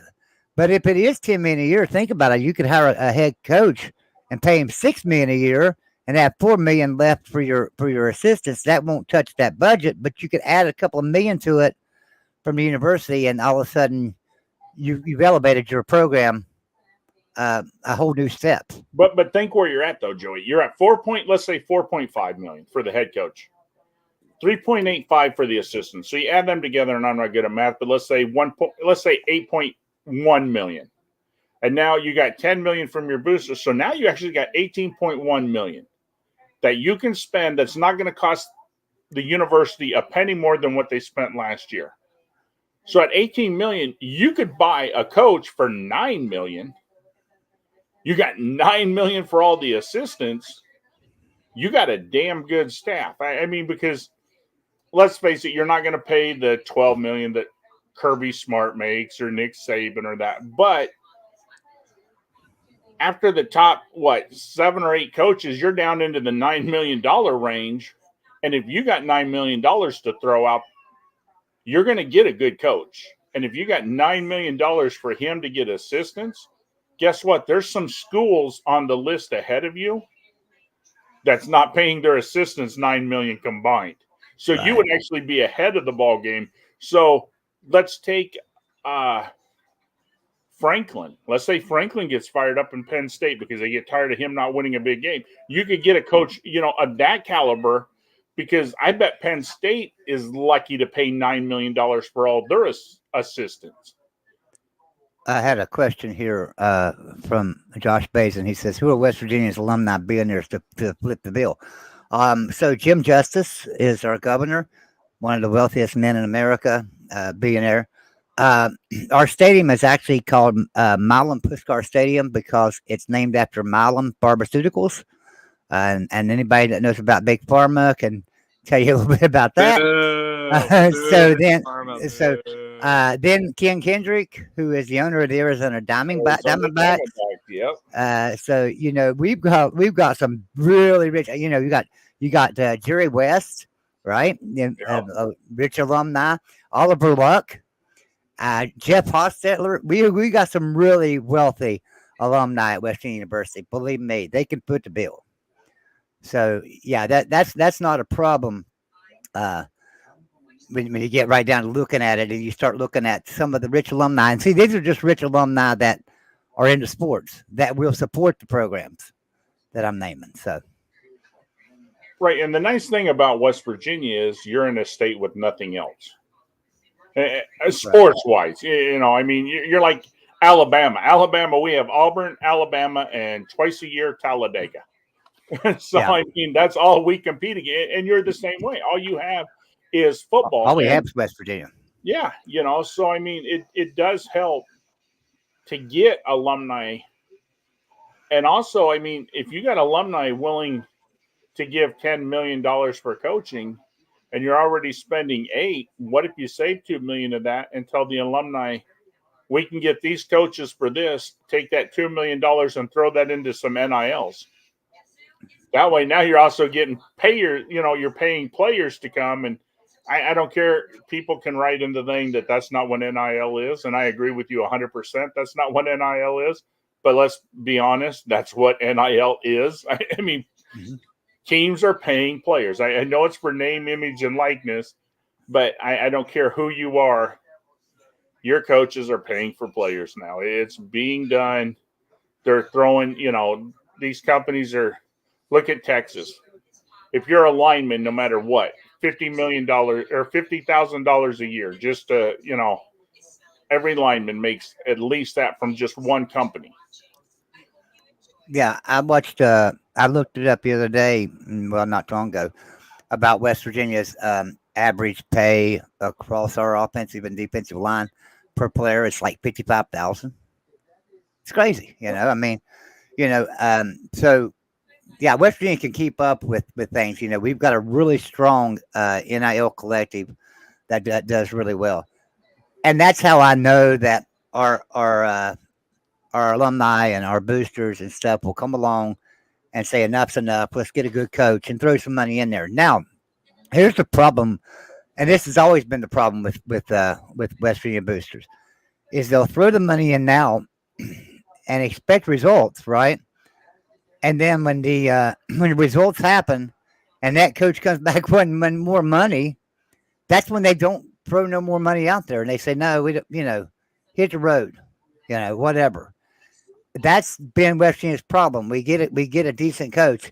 Speaker 1: but if it is $10 million a year, think about it. You could hire a head coach and pay him $6 million a year and have $4 million left for your assistants. That won't touch that budget, but you could add a couple of million to it from the university, and all of a sudden you've elevated your program a whole new step.
Speaker 2: But think where you're at though, Joey. You're at let's say 4.5 million for the head coach, 3.85 for the assistant. So you add them together, and I'm not good at math, but let's say 8.1 million. And now you got 10 million from your boosters. So now you actually got 18.1 million that you can spend. That's not going to cost the university a penny more than what they spent last year. So at 18 million, you could buy a coach for 9 million. You got 9 million for all the assistants. You got a damn good staff. I mean, because let's face it, you're not going to pay the 12 million that Kirby Smart makes or Nick Saban or that. But after the top, 7 or 8 coaches, you're down into the $9 million range. And if you got $9 million to throw out, you're going to get a good coach. And if you got $9 million for him to get assistants, guess what? There's some schools on the list ahead of you that's not paying their assistants $9 million combined. So right. You would actually be ahead of the ball game. So let's take Franklin. Let's say Franklin gets fired up in Penn State because they get tired of him not winning a big game. You could get a coach, of that caliber, because I bet Penn State is lucky to pay $9 million for all their assistants.
Speaker 1: I had a question here from Josh Basin. He says, "Who are West Virginia's alumni billionaires to flip the bill?" So Jim Justice is our governor, one of the wealthiest men in America, billionaire. Our stadium is actually called Milam Puskar Stadium because it's named after Milam Pharmaceuticals. And anybody that knows about Big Pharma can tell you a little bit about that. Then Ken Kendrick, who is the owner of the Arizona Diamondbacks.
Speaker 2: Yep.
Speaker 1: So we've got some really rich. You got Jerry West, right? Rich alumni. Oliver Luck, Jeff Hostetler. We got some really wealthy alumni at Western University. Believe me, they can put the bill. So yeah, that's not a problem. When you get right down to looking at it, and you start looking at some of the rich alumni, and see, these are just rich alumni that are into sports that will support the programs that I'm naming. So,
Speaker 2: right, and the nice thing about West Virginia is you're in a state with nothing else, sports-wise. I mean, you're like Alabama. Alabama, we have Auburn, Alabama, and twice a year Talladega. So yeah. I mean, that's all we compete against, and you're the same way. All you have is football.
Speaker 1: All we have is West Virginia.
Speaker 2: Yeah, so I mean, it does help to get alumni. And also, I mean, if you got alumni willing to give $10 million for coaching and you're already spending 8, what if you save 2 million of that and tell the alumni, we can get these coaches for this, take that $2 million and throw that into some NILs. That way, now you're also getting you're paying players to come. And I don't care. People can write in the thing that that's not what NIL is. And I agree with you 100%. That's not what NIL is. But let's be honest, that's what NIL is. I mean, teams are paying players. I know it's for name, image, and likeness, but I don't care who you are. Your coaches are paying for players now. It's being done. They're throwing, these companies are, look at Texas. If you're a lineman, no matter what, $50 million or $50,000 a year, just every lineman makes at least that from just one company.
Speaker 1: Yeah, I watched. I looked it up the other day. Well, not too long ago, about West Virginia's average pay across our offensive and defensive line per player. It's like 55,000. It's crazy, I mean, so yeah, West Virginia can keep up with things. We've got a really strong NIL collective that does really well, and that's how I know that our alumni and our boosters and stuff will come along and say enough's enough. Let's get a good coach and throw some money in there. Now, here's the problem, and this has always been the problem with West Virginia boosters, is they'll throw the money in now and expect results, right? And then when the results happen, and that coach comes back wanting more money, that's when they don't throw no more money out there, and they say no, we don't, hit the road, whatever. That's been West Virginia's problem. We get a decent coach.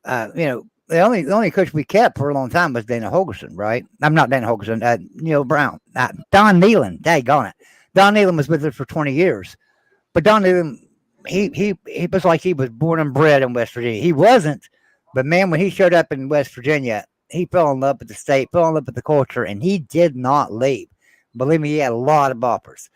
Speaker 1: The only coach we kept for a long time was Dana Holgerson, right? I'm not Dana Holgerson, Neal Brown, Don Nealon. Daggone it, Don Nealon was with us for 20 years, but Don Nealon, he was like he was born and bred in West Virginia. He wasn't, but man, when he showed up in West Virginia, he fell in love with the state, fell in love with the culture, and he did not leave. Believe me, he had a lot of offers.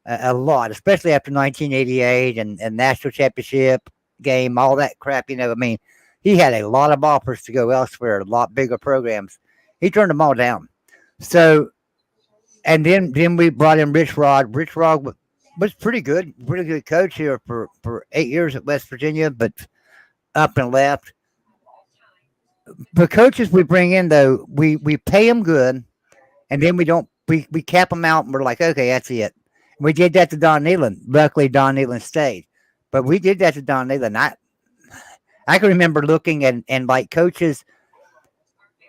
Speaker 1: A lot, especially after 1988 and national championship game, all that crap. I mean, he had a lot of offers to go elsewhere, a lot bigger programs. He turned them all down. So, and then we brought in Rich Rod. Rich Rod was pretty good coach here for 8 years at West Virginia, but up and left. The coaches we bring in, though, we pay them good, and then we cap them out, and we're like, okay, that's it. We did that to Don Nealon. Luckily, Don Nealon stayed. But we did that to Don Nealon. I can remember looking and like coaches.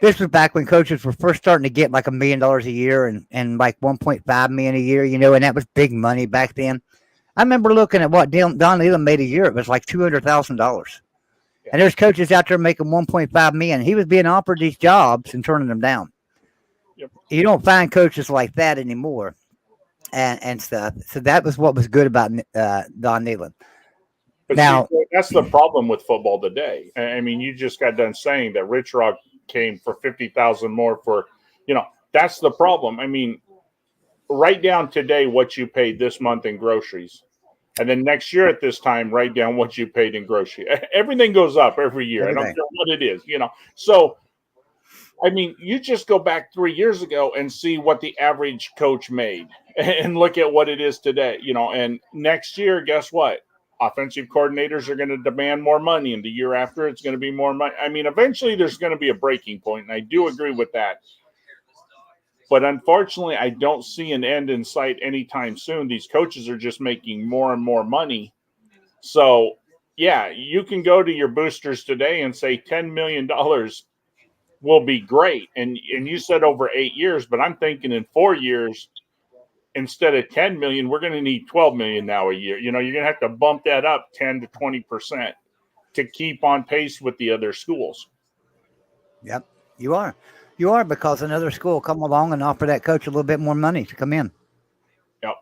Speaker 1: This was back when coaches were first starting to get like $1 million a year and like 1.5 million a year, and that was big money back then. I remember looking at what Don Nealon made a year. It was like $200,000. And there's coaches out there making 1.5 million. He was being offered these jobs and turning them down.
Speaker 2: Yep.
Speaker 1: You don't find coaches like that anymore. And stuff. So that was what was good about Don Nealon.
Speaker 2: But
Speaker 1: now,
Speaker 2: see, that's the problem with football today. I mean, you just got done saying that Rich Rod came for 50,000 more for, that's the problem. I mean, write down today what you paid this month in groceries. And then next year at this time, write down what you paid in groceries. Everything goes up every year. I don't care what it is, So, I mean, you just go back 3 years ago and see what the average coach made and look at what it is today, and next year, guess what? Offensive coordinators are going to demand more money, and the year after it's going to be more money. I mean, eventually there's going to be a breaking point, and I do agree with that. But unfortunately, I don't see an end in sight anytime soon. These coaches are just making more and more money. So, yeah, you can go to your boosters today and say $10 million will be great. And you said over 8 years, but I'm thinking in 4 years, instead of 10 million, we're going to need 12 million now a year. You're going to have to bump that up 10 to 20% to keep on pace with the other schools.
Speaker 1: Yep, you are. You are, because another school will come along and offer that coach a little bit more money to come in.
Speaker 2: Yep.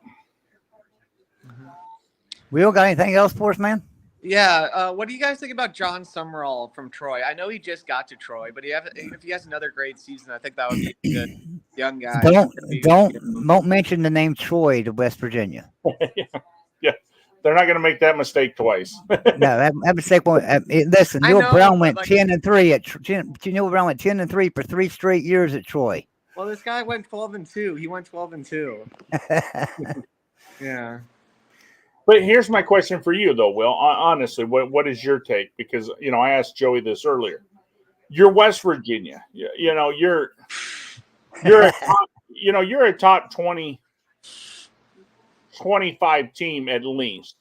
Speaker 1: We all got anything else for us, man?
Speaker 3: Yeah. What do you guys think about John Summerall from Troy? I know he just got to Troy, but if he has another great season, I think that would be good. young guy.
Speaker 1: Don't mention the name Troy to West Virginia.
Speaker 2: Yeah, they're not going to make that mistake twice.
Speaker 1: No, that mistake won't. Listen,
Speaker 3: I
Speaker 1: Neal
Speaker 3: know,
Speaker 1: Brown
Speaker 3: but,
Speaker 1: went
Speaker 3: like-
Speaker 1: 10-3 Neal Brown went 10-3 for 3 straight years at Troy.
Speaker 3: Well, this guy went 12-2. He went 12-2. Yeah.
Speaker 2: But here's my question for you, though, Will. Honestly, what is your take? Because I asked Joey this earlier. You're West Virginia. You're a top, you're a top 20, 25 team at least.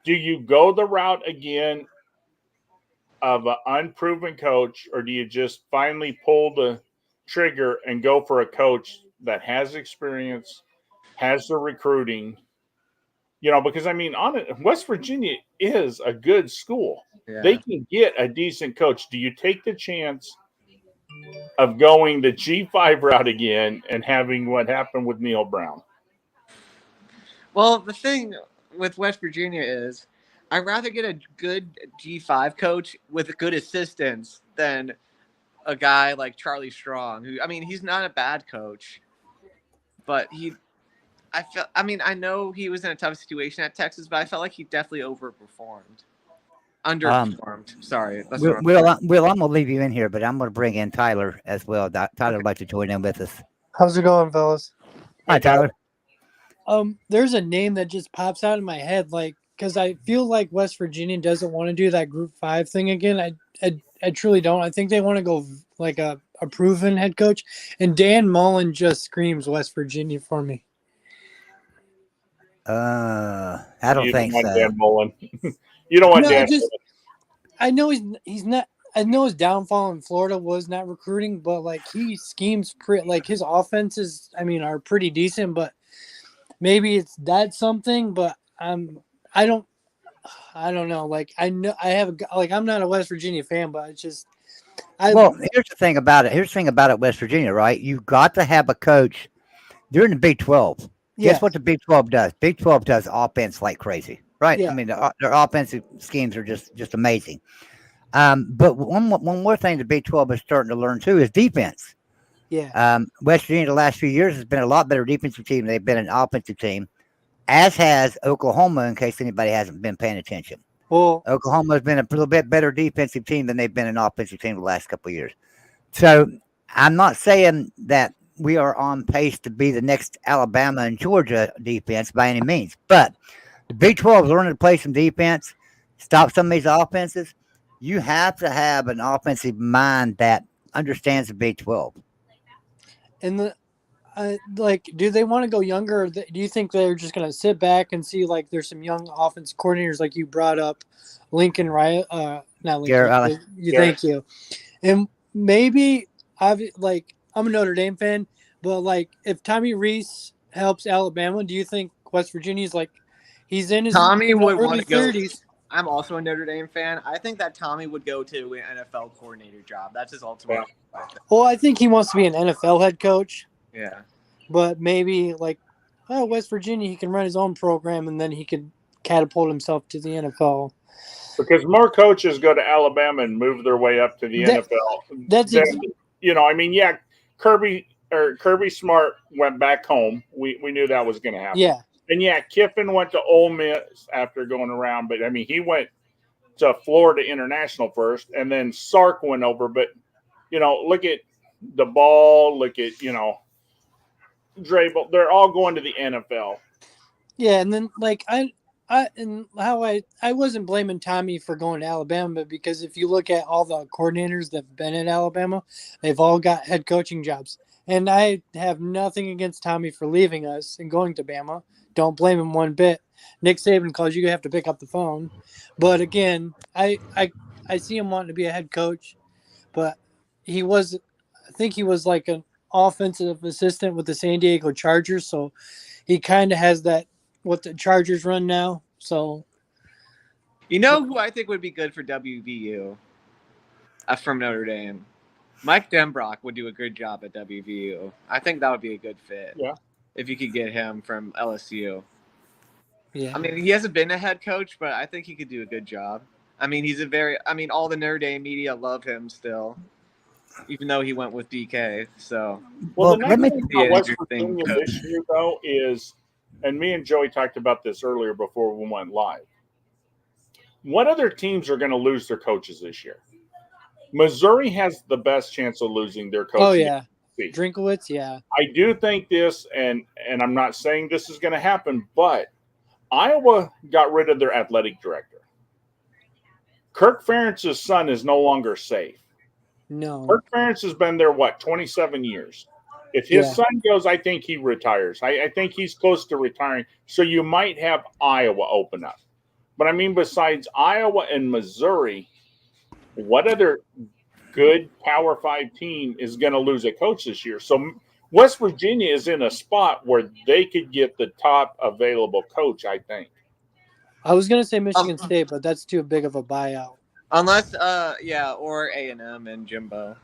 Speaker 2: Do you go the route again of an unproven coach, or do you just finally pull the trigger and go for a coach that has experience, has the recruiting? Because West Virginia is a good school.
Speaker 3: Yeah.
Speaker 2: They can get a decent coach. Do you take the chance of going the G5 route again and having what happened with Neal Brown?
Speaker 3: Well, the thing with West Virginia is I'd rather get a good G5 coach with good assistants than a guy like Charlie Strong, who, he's not a bad coach, but I know he was in a tough situation at Texas, but I felt like he definitely underperformed. Sorry. That's what
Speaker 1: I'm going to leave you in here, but I'm going to bring in Tyler as well. Tyler would like to join in with us.
Speaker 4: How's it going, fellas?
Speaker 1: Hi, Tyler.
Speaker 4: There's a name that just pops out in my head, because I feel like West Virginia doesn't want to do that Group 5 thing again. I truly don't. I think they want to go like a proven head coach, and Dan Mullen just screams West Virginia for me.
Speaker 1: I don't think so.
Speaker 2: Dan Mullen. You don't want Dan.
Speaker 4: I know he's not. I know his downfall in Florida was not recruiting, but he schemes his offenses. are pretty decent, but maybe that's something. But I don't know. I know I have I'm not a West Virginia fan, but it's just.
Speaker 1: Well, here's the thing about it. West Virginia, right? You've got to have a coach. They're in the Big 12. Guess what the Big 12 does? Big 12 does offense like crazy, right?
Speaker 4: Yeah.
Speaker 1: Their offensive schemes are just amazing. But one more thing the Big 12 is starting to learn too is defense.
Speaker 4: Yeah.
Speaker 1: West Virginia the last few years has been a lot better defensive team than they've been an offensive team, as has Oklahoma, in case anybody hasn't been paying attention.
Speaker 4: Well,
Speaker 1: Oklahoma has been a little bit better defensive team than they've been an offensive team the last couple of years. So I'm not saying that we are on pace to be the next Alabama and Georgia defense by any means, but the Big 12 is learning to play some defense, stop some of these offenses. You have to have an offensive mind that understands the Big 12.
Speaker 4: And do they want to go younger? Or do you think they're just going to sit back and see there's some young offense coordinators like you brought up, Lincoln Riley? Not Lincoln. Thank you. And maybe I'm a Notre Dame fan, but if Tommy Rees helps Alabama, do you think West Virginia's he's in his
Speaker 3: Tommy would want
Speaker 4: early
Speaker 3: to go.
Speaker 4: 30s?
Speaker 3: I'm also a Notre Dame fan. I think that Tommy would go to an NFL coordinator job. That's his ultimate.
Speaker 4: Well, I think he wants to be an NFL head coach.
Speaker 3: Yeah.
Speaker 4: But maybe West Virginia, he can run his own program and then he could catapult himself to the NFL.
Speaker 2: Because more coaches go to Alabama and move their way up to the NFL.
Speaker 4: That's
Speaker 2: Kirby Smart went back home. We knew that was going to happen.
Speaker 4: Yeah.
Speaker 2: And Kiffin went to Ole Miss after going around, but he went to Florida International first, and then Sark went over. But look at the ball. Look at Drabel. They're all going to the NFL.
Speaker 4: Yeah, and then I wasn't blaming Tommy for going to Alabama, because if you look at all the coordinators that've been at Alabama, they've all got head coaching jobs. And I have nothing against Tommy for leaving us and going to Bama. Don't blame him one bit. Nick Saban calls, you have to pick up the phone. But again, I see him wanting to be a head coach, but I think he was an offensive assistant with the San Diego Chargers, so he kind of has that what the Chargers run now. So,
Speaker 3: who I think would be good for WVU from Notre Dame? Mike Denbrock would do a good job at WVU. I think that would be a good fit.
Speaker 2: Yeah.
Speaker 3: If you could get him from LSU.
Speaker 4: Yeah.
Speaker 3: He hasn't been a head coach, but I think he could do a good job. He's all the Notre Dame media love him still. even though he went with DK. So,
Speaker 2: Well, the
Speaker 1: let
Speaker 2: nice
Speaker 1: me.
Speaker 2: thing
Speaker 3: be an
Speaker 2: about West
Speaker 3: interesting
Speaker 2: Virginia
Speaker 3: coach.
Speaker 2: this year, though, is, and me and Joey talked about this earlier before we went live. What other teams are going to lose their coaches this year? Missouri has the best chance of losing their coach.
Speaker 4: Oh yeah,
Speaker 2: in the SEC.
Speaker 4: Drinkowitz. Yeah,
Speaker 2: I do think this, and I'm not saying this is going to happen, but Iowa got rid of their athletic director. Kirk Ferentz's son is no longer safe.
Speaker 4: no.
Speaker 2: Kirk Ferentz has been there, 27 years. If his son goes, I think he retires. I think he's close to retiring. So you might have Iowa open up. But I mean, besides Iowa and Missouri, what other good Power 5 team is going to lose a coach this year? So West Virginia is in a spot where they could get the top available coach, I think.
Speaker 4: I was gonna say Michigan State, but that's too big of a buyout.
Speaker 3: Unless, or A&M and Jimbo.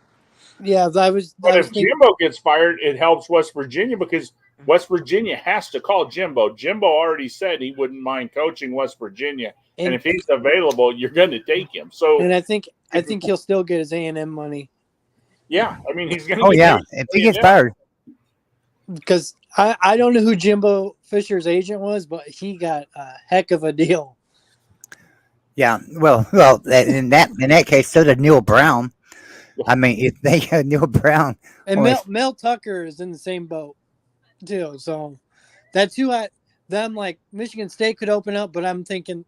Speaker 4: Yeah, I was
Speaker 2: But if
Speaker 4: thinking,
Speaker 2: Jimbo gets fired, it helps West Virginia because West Virginia has to call Jimbo. Jimbo already said he wouldn't mind coaching West Virginia, and if he's available, you're going to take him. So,
Speaker 4: and I think he'll still get his A&M money.
Speaker 2: Yeah, I mean he's going to.
Speaker 1: Oh yeah, if he gets fired,
Speaker 4: because I don't know who Jimbo Fisher's agent was, but he got a heck of a deal.
Speaker 1: yeah. Well, in that case, so did Neal Brown. I mean, if they had Neal Brown,
Speaker 4: and Mel Tucker is in the same boat too. So that's who I'm like Michigan State could open up, but I'm thinking,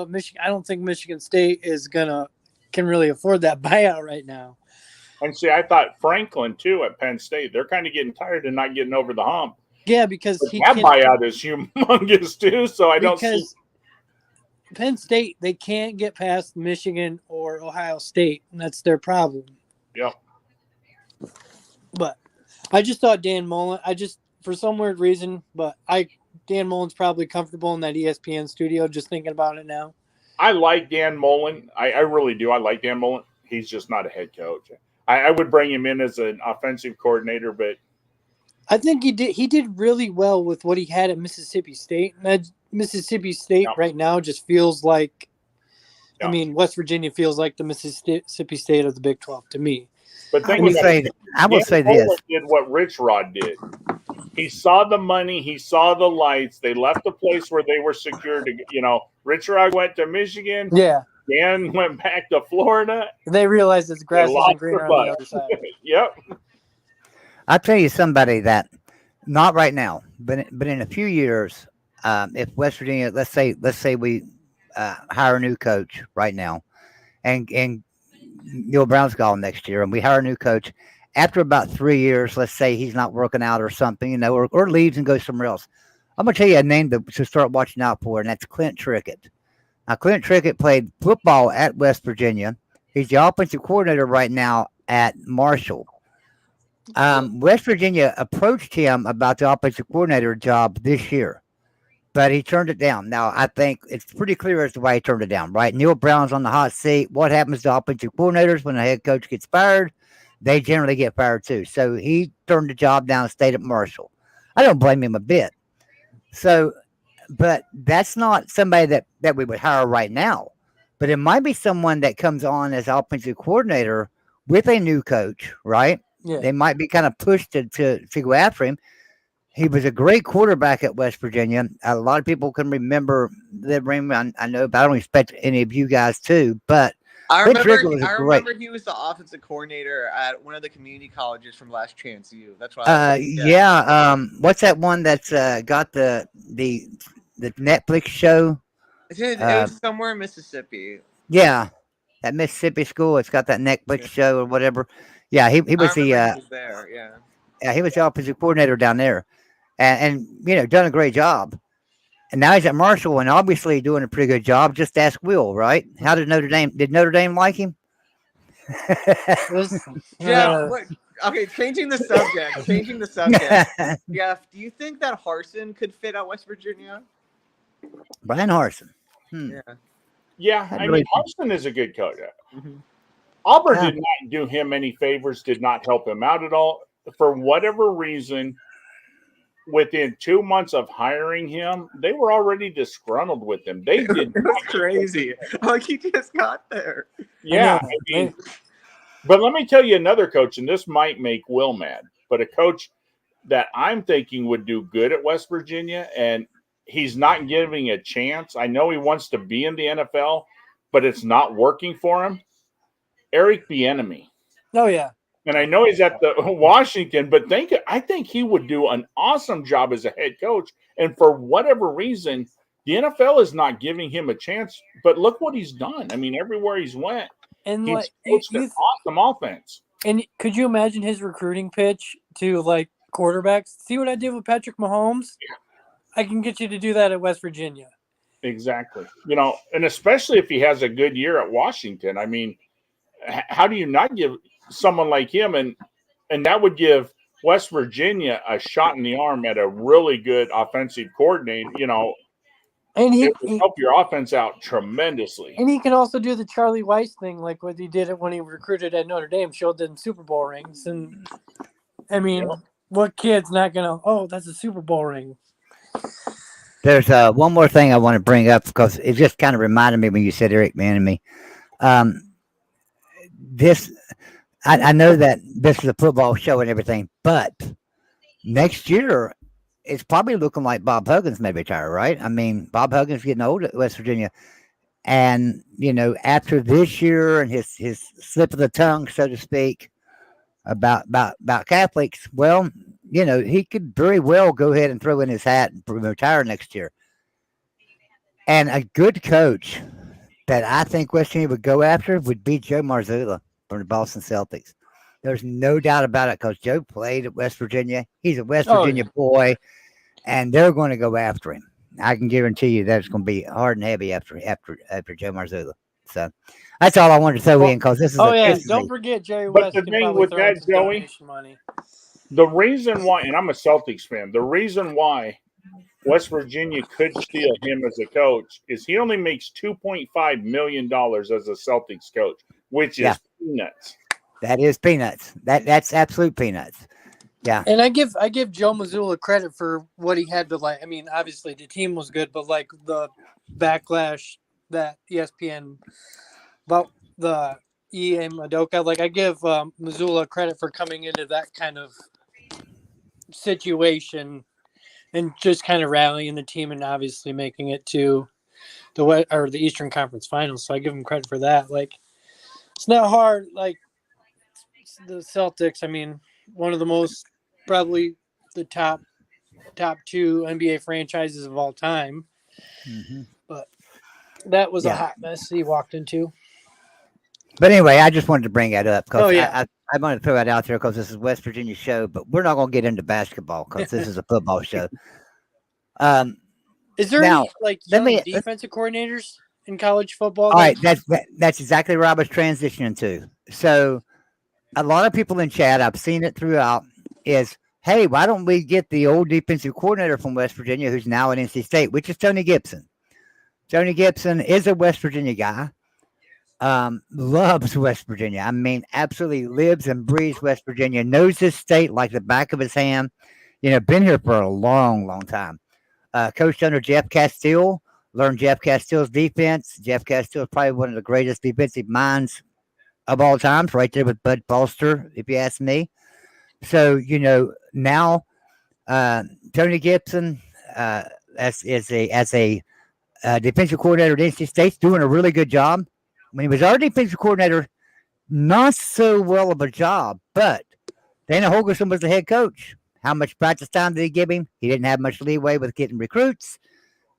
Speaker 4: Michigan. I don't think Michigan State can really afford that buyout right now.
Speaker 2: And see, I thought Franklin too at Penn State. They're kind of getting tired of not getting over the hump.
Speaker 4: Yeah, because
Speaker 2: that buyout is humongous too. So I don't see.
Speaker 4: Penn State, they can't get past Michigan or Ohio State, and that's their problem.
Speaker 2: Yep.
Speaker 4: But I just thought Dan Mullen, for some weird reason, Dan Mullen's probably comfortable in that ESPN studio just thinking about it now.
Speaker 2: I like Dan Mullen. I really do. I like Dan Mullen. He's just not a head coach. I would bring him in as an offensive coordinator, but
Speaker 4: I think he did really well with what he had at Mississippi State. And Mississippi State right now just feels like, I mean, West Virginia feels like the Mississippi State of the Big 12 to me.
Speaker 2: But
Speaker 1: I will say this:
Speaker 2: did what Rich Rod did. He saw the money. He saw the lights. They left the place where they were secure. Rich Rod went to Michigan.
Speaker 4: Yeah.
Speaker 2: Dan went back to Florida.
Speaker 4: They realized it's grass isn't greener on the other side.
Speaker 2: Yep.
Speaker 1: I'll tell you somebody that, not right now, but in a few years, if West Virginia, let's say we hire a new coach right now, and Neal Brown's gone next year, and we hire a new coach. After about 3 years, let's say he's not working out or something, or leaves and goes somewhere else. I'm gonna tell you a name to start watching out for, and that's Clint Trickett. Now, Clint Trickett played football at West Virginia. He's the offensive coordinator right now at Marshall. West Virginia approached him about the offensive coordinator job this year, but he turned it down. Now, I think it's pretty clear as to why he turned it down, right? Neal Brown's on the hot seat. What happens to offensive coordinators when the head coach gets fired? They generally get fired too. So he turned the job down and stayed at Marshall. I don't blame him a bit. So, but that's not somebody that we would hire right now. But it might be someone that comes on as offensive coordinator with a new coach, right?
Speaker 4: Yeah.
Speaker 1: They might be kind of pushed to go after him. He was a great quarterback at West Virginia. A lot of people can remember that ring. I know, but I don't expect any of you guys to. But
Speaker 3: I remember he was the offensive coordinator at one of the community colleges from Last Chance U. That's why.
Speaker 1: What's that one that's got the Netflix show?
Speaker 3: It was somewhere in Mississippi.
Speaker 1: Yeah, that Mississippi school. It's got that Netflix show or whatever. Yeah, he was
Speaker 3: he was there.
Speaker 1: Yeah, he was the offensive coordinator down there, and done a great job. And now he's at Marshall, and obviously doing a pretty good job. Just ask Will, right? How did Notre Dame like him?
Speaker 3: Okay, changing the subject. Jeff, do you think that Harsin could fit at West Virginia?
Speaker 1: Brian Harsin.
Speaker 2: Yeah. I mean, Harsin is a good coach. Mm-hmm. Auburn did not do him any favors, did not help him out at all. For whatever reason, within 2 months of hiring him, they were already disgruntled with him. They did.
Speaker 3: It was crazy. Like he just got there.
Speaker 2: Yeah. But let me tell you another coach, and this might make Will mad, but a coach that I'm thinking would do good at West Virginia, and he's not giving a chance. I know he wants to be in the NFL, but it's not working for him. Eric Bieniemy.
Speaker 4: Oh yeah.
Speaker 2: And I know he's at the Washington, but I think he would do an awesome job as a head coach. And for whatever reason, the NFL is not giving him a chance. But look what he's done. I mean, everywhere he's went,
Speaker 4: And
Speaker 2: he's coached an awesome offense.
Speaker 4: And could you imagine his recruiting pitch to like quarterbacks? See what I did with Patrick Mahomes? Yeah. I can get you to do that at West Virginia.
Speaker 2: Exactly. You know, and especially if he has a good year at Washington. I mean, how do you not give someone like him, and that would give West Virginia a shot in the arm at a really good offensive coordinator, you know, and it would help your offense out tremendously.
Speaker 4: And he can also do the Charlie Weiss thing, like what he did when he recruited at Notre Dame, showed them Super Bowl rings. And I mean, what kid's not gonna? Oh, that's a Super Bowl ring.
Speaker 1: There's one more thing I want to bring up because it just kind of reminded me when you said Eric Bieniemy. I know that this is a football show and everything, but next year it's probably looking like Bob Huggins may retire, right? I mean, Bob Huggins getting old at West Virginia, and you know, after this year and his slip of the tongue, so to speak, about Catholics, well, you know, he could very well go ahead and throw in his hat and retire next year. And a good coach that I think West Virginia would go after would be Joe Marzullo from the Boston Celtics. There's no doubt about it because Joe played at West Virginia. He's a West Virginia boy, and they're going to go after him. I can guarantee you that it's going to be hard and heavy after Joe Marzullo. So that's all I wanted to throw in because this is.
Speaker 4: Don't forget Jerry
Speaker 2: But
Speaker 4: West.
Speaker 2: the thing with that, Joey, the reason why, and I'm a Celtics fan, the reason why West Virginia could steal him as a coach is he only makes $2.5 million as a Celtics coach, which is peanuts.
Speaker 1: That is peanuts. That's absolute peanuts. Yeah.
Speaker 4: And I give Joe Mazzulla credit for what he had to like. I mean, obviously the team was good, but like the backlash that ESPN about the E.A. Madoka, like I give Mazzulla credit for coming into that kind of situation and just kind of rallying the team and obviously making it to the Eastern Conference Finals. So I give him credit for that. Like, it's not hard. Like the Celtics, I mean, one of the most probably the top two NBA franchises of all time. Mm-hmm. But that was a hot mess he walked into.
Speaker 1: But anyway, I just wanted to bring that up because I wanted to throw that out there because this is West Virginia show, but we're not going to get into basketball because this is a football show.
Speaker 4: Is there any young defensive coordinators in college football?
Speaker 1: All right, that's exactly where I was transitioning to. So a lot of people in chat, I've seen it throughout, is, hey, why don't we get the old defensive coordinator from West Virginia who's now at NC State, which is Tony Gibson. Tony Gibson is a West Virginia guy. Loves West Virginia. I mean, absolutely lives and breathes West Virginia, knows this state like the back of his hand. You know, been here for a long, long time. Coached under Jeff Castile, learned Jeff Castile's defense. Jeff Castile is probably one of the greatest defensive minds of all times, right there with Bud Foster, if you ask me. So, you know, now Tony Gibson as a defensive coordinator at NC State's doing a really good job. When he was our defensive coordinator, not so well of a job, but Dana Holgorsen was the head coach. How much practice time did he give him? He didn't have much leeway with getting recruits,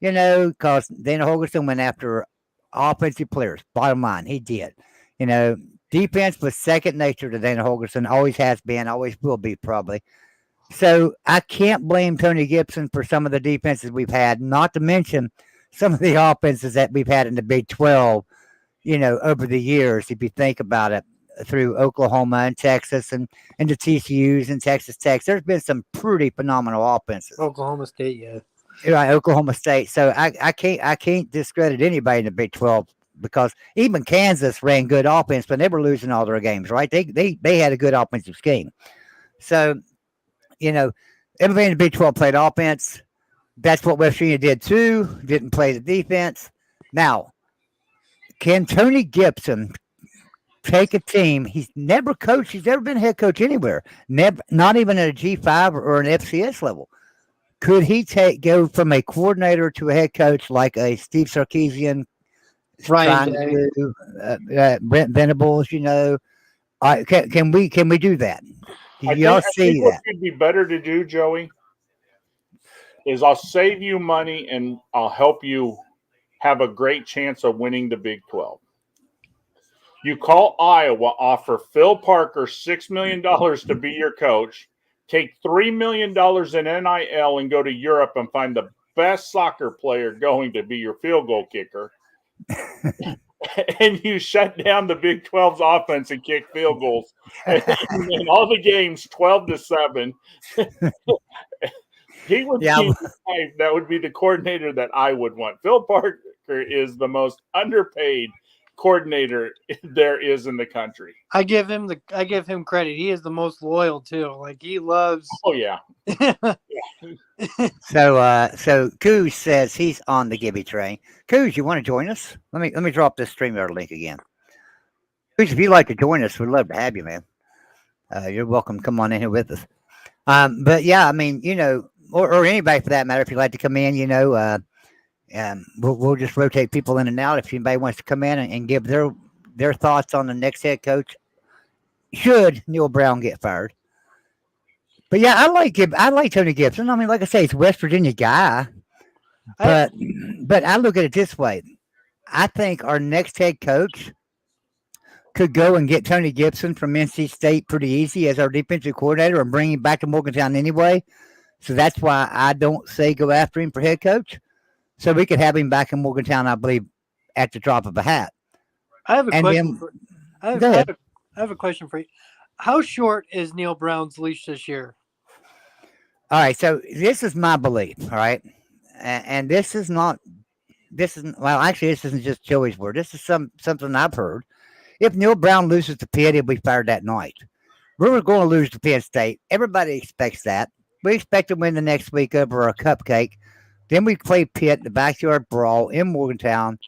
Speaker 1: you know, because Dana Holgorsen went after offensive players. Bottom line, he did. You know, defense was second nature to Dana Holgorsen, always has been, always will be probably. So I can't blame Tony Gibson for some of the defenses we've had, not to mention some of the offenses that we've had in the Big 12, you know, over the years, if you think about it, through Oklahoma and Texas and the TCUs and Texas Tech. There's been some pretty phenomenal offenses.
Speaker 4: Oklahoma State, yeah.
Speaker 1: Right, Oklahoma State. So I can't discredit anybody in the Big 12 because even Kansas ran good offense, but they were losing all their games, right? They had a good offensive scheme. So, you know, everybody in the Big 12 played offense. That's what West Virginia did too. Didn't play the defense. Now, can Tony Gibson take a team. He's never coached. He's never been a head coach anywhere. Never, not even at a G5 or an FCS level. Could he go from a coordinator to a head coach like a Steve Sarkisian
Speaker 4: Ryan
Speaker 1: trying
Speaker 4: Day.
Speaker 1: to do, Brent Venables? Can we do that? Do y'all
Speaker 2: I
Speaker 1: see
Speaker 2: think what
Speaker 1: that?
Speaker 2: would be better to do, Joey, is I'll save you money and I'll help you have a great chance of winning the Big 12. You call Iowa, offer Phil Parker $6 million to be your coach, take $3 million in NIL and go to Europe and find the best soccer player going to be your field goal kicker. And you shut down the Big 12's offense and kick field goals. And in all the games, 12-7. He would be that would be the coordinator that I would want. Phil Parker is the most underpaid coordinator there is in the country.
Speaker 4: I give him credit. He is the most loyal too. Like he loves.
Speaker 2: Oh yeah.
Speaker 1: So Coos says he's on the Gibby train. Coos, you want to join us? Let me drop this StreamYard link again. Coos, if you'd like to join us, we'd love to have you, man. You're welcome. Come on in here with us. But yeah, I mean, or anybody for that matter, if you'd like to come in, we'll just rotate people in and out. If anybody wants to come in and give their thoughts on the next head coach, should Neal Brown get fired. But yeah, I like Tony Gibson. I mean, like I say, he's a West Virginia guy. But I look at it this way. I think our next head coach could go and get Tony Gibson from NC State pretty easy as our defensive coordinator and bring him back to Morgantown anyway. So that's why I don't say go after him for head coach. So we could have him back in Morgantown, I believe, at the drop of a hat.
Speaker 4: I have a question. I have a question for you. How short is Neal Brown's leash this year?
Speaker 1: All right, so this is my belief, all right? And this isn't just Joey's word. This is something I've heard. If Neal Brown loses to Pitt, he'll be fired that night. We're going to lose to Penn State. Everybody expects that. We expect to win the next week over a cupcake. Then we play Pitt, the backyard brawl in Morgantown.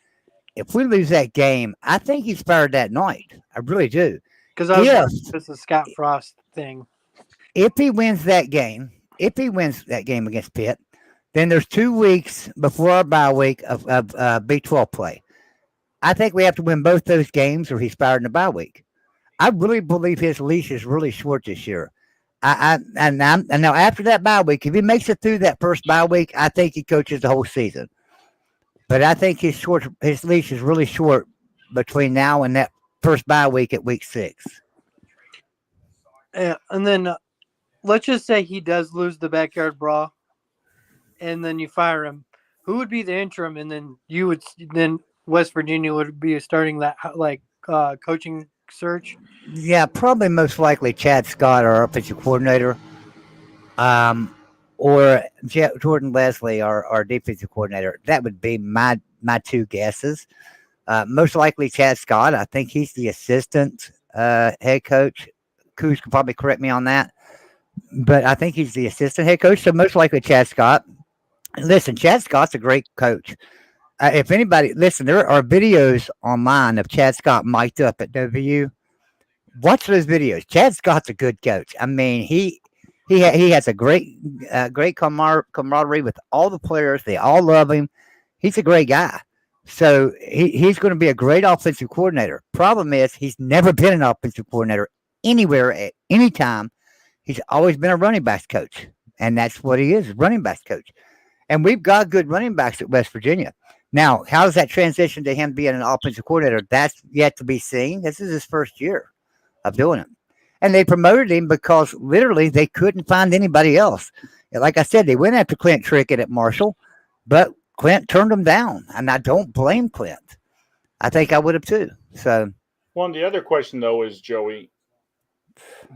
Speaker 1: If we lose that game, I think he's fired that night. I really do.
Speaker 4: Because this is a Scott Frost thing.
Speaker 1: If he wins that game against Pitt, then there's 2 weeks before our bye week of Big 12 play. I think we have to win both those games or he's fired in the bye week. I really believe his leash is really short this year. And now after that bye week, if he makes it through that first bye week, I think he coaches the whole season. But I think his leash is really short between now and that first bye week at week 6.
Speaker 4: Yeah, and then let's just say he does lose the backyard brawl, and then you fire him. Who would be the interim? And then West Virginia would be starting that coaching search.
Speaker 1: Yeah, probably most likely Chad Scott, our offensive coordinator, or Jordan Leslie, our defensive coordinator. That would be my 2 guesses. Most likely Chad Scott. I think he's the assistant head coach. Coos can probably correct me on that. But I think he's the assistant head coach, so most likely Chad Scott. Listen, Chad Scott's a great coach. If anybody, listen, there are videos online of Chad Scott mic'd up at WU. Watch those videos. Chad Scott's a good coach. I mean, he has a great camaraderie with all the players. They all love him. He's a great guy. So he's going to be a great offensive coordinator. Problem is, he's never been an offensive coordinator anywhere at any time. He's always been a running backs coach, and that's what he is, running backs coach. And we've got good running backs at West Virginia. Now, how does that transition to him being an offensive coordinator? That's yet to be seen. This is his first year of doing it. And they promoted him because literally they couldn't find anybody else. Like I said, they went after Clint Trickett at Marshall, but Clint turned him down. And I don't blame Clint. I think I would have too. So,
Speaker 2: well, and the other question, though, is, Joey,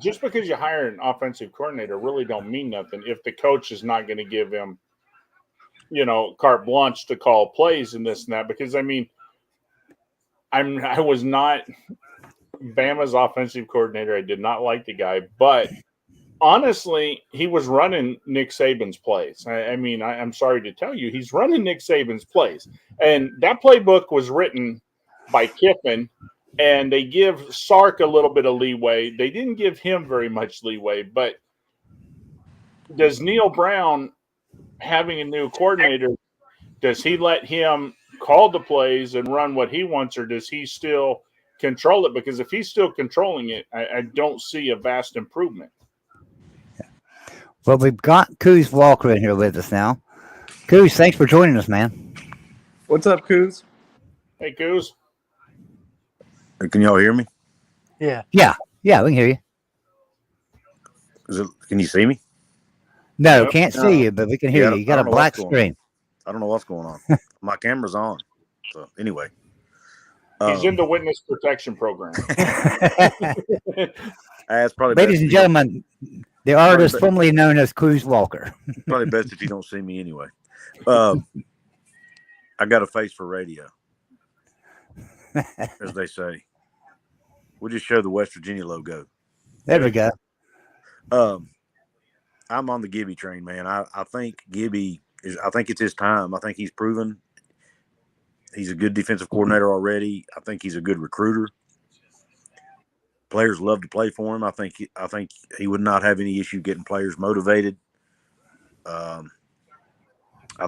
Speaker 2: just because you hire an offensive coordinator really don't mean nothing if the coach is not going to give him, carte blanche to call plays and this and that. Because, I mean, I was not Bama's offensive coordinator. I did not like the guy. But, honestly, he was running Nick Saban's plays. I'm sorry to tell you, he's running Nick Saban's plays. And that playbook was written by Kiffin and they give Sark a little bit of leeway. They didn't give him very much leeway, but does Neal Brown, having a new coordinator, does he let him call the plays and run what he wants, or does he still control it? Because if he's still controlling it, I don't see a vast improvement.
Speaker 1: Well, we've got Coos Walker in here with us now. Coos, thanks for joining us, man.
Speaker 3: What's up, Coos?
Speaker 2: Hey, Coos.
Speaker 5: Can y'all hear me?
Speaker 4: Yeah.
Speaker 1: Yeah, we can hear you.
Speaker 5: Can you see me?
Speaker 1: No,
Speaker 2: Yep.
Speaker 1: can't see you, but we can hear you. You got a black screen.
Speaker 5: I don't know what's going on. My camera's on. So anyway.
Speaker 2: He's in the witness protection program.
Speaker 5: That's probably
Speaker 1: Ladies and gentlemen, the artist formerly known as Coos Walker.
Speaker 5: Probably best if you don't see me anyway. I got a face for radio, as they say. We'll just show the West Virginia logo.
Speaker 1: There we go.
Speaker 5: I'm on the Gibby train, man. I think Gibby I think it's his time. I think he's proven he's a good defensive coordinator already. I think he's a good recruiter. Players love to play for him. I think he would not have any issue getting players motivated. I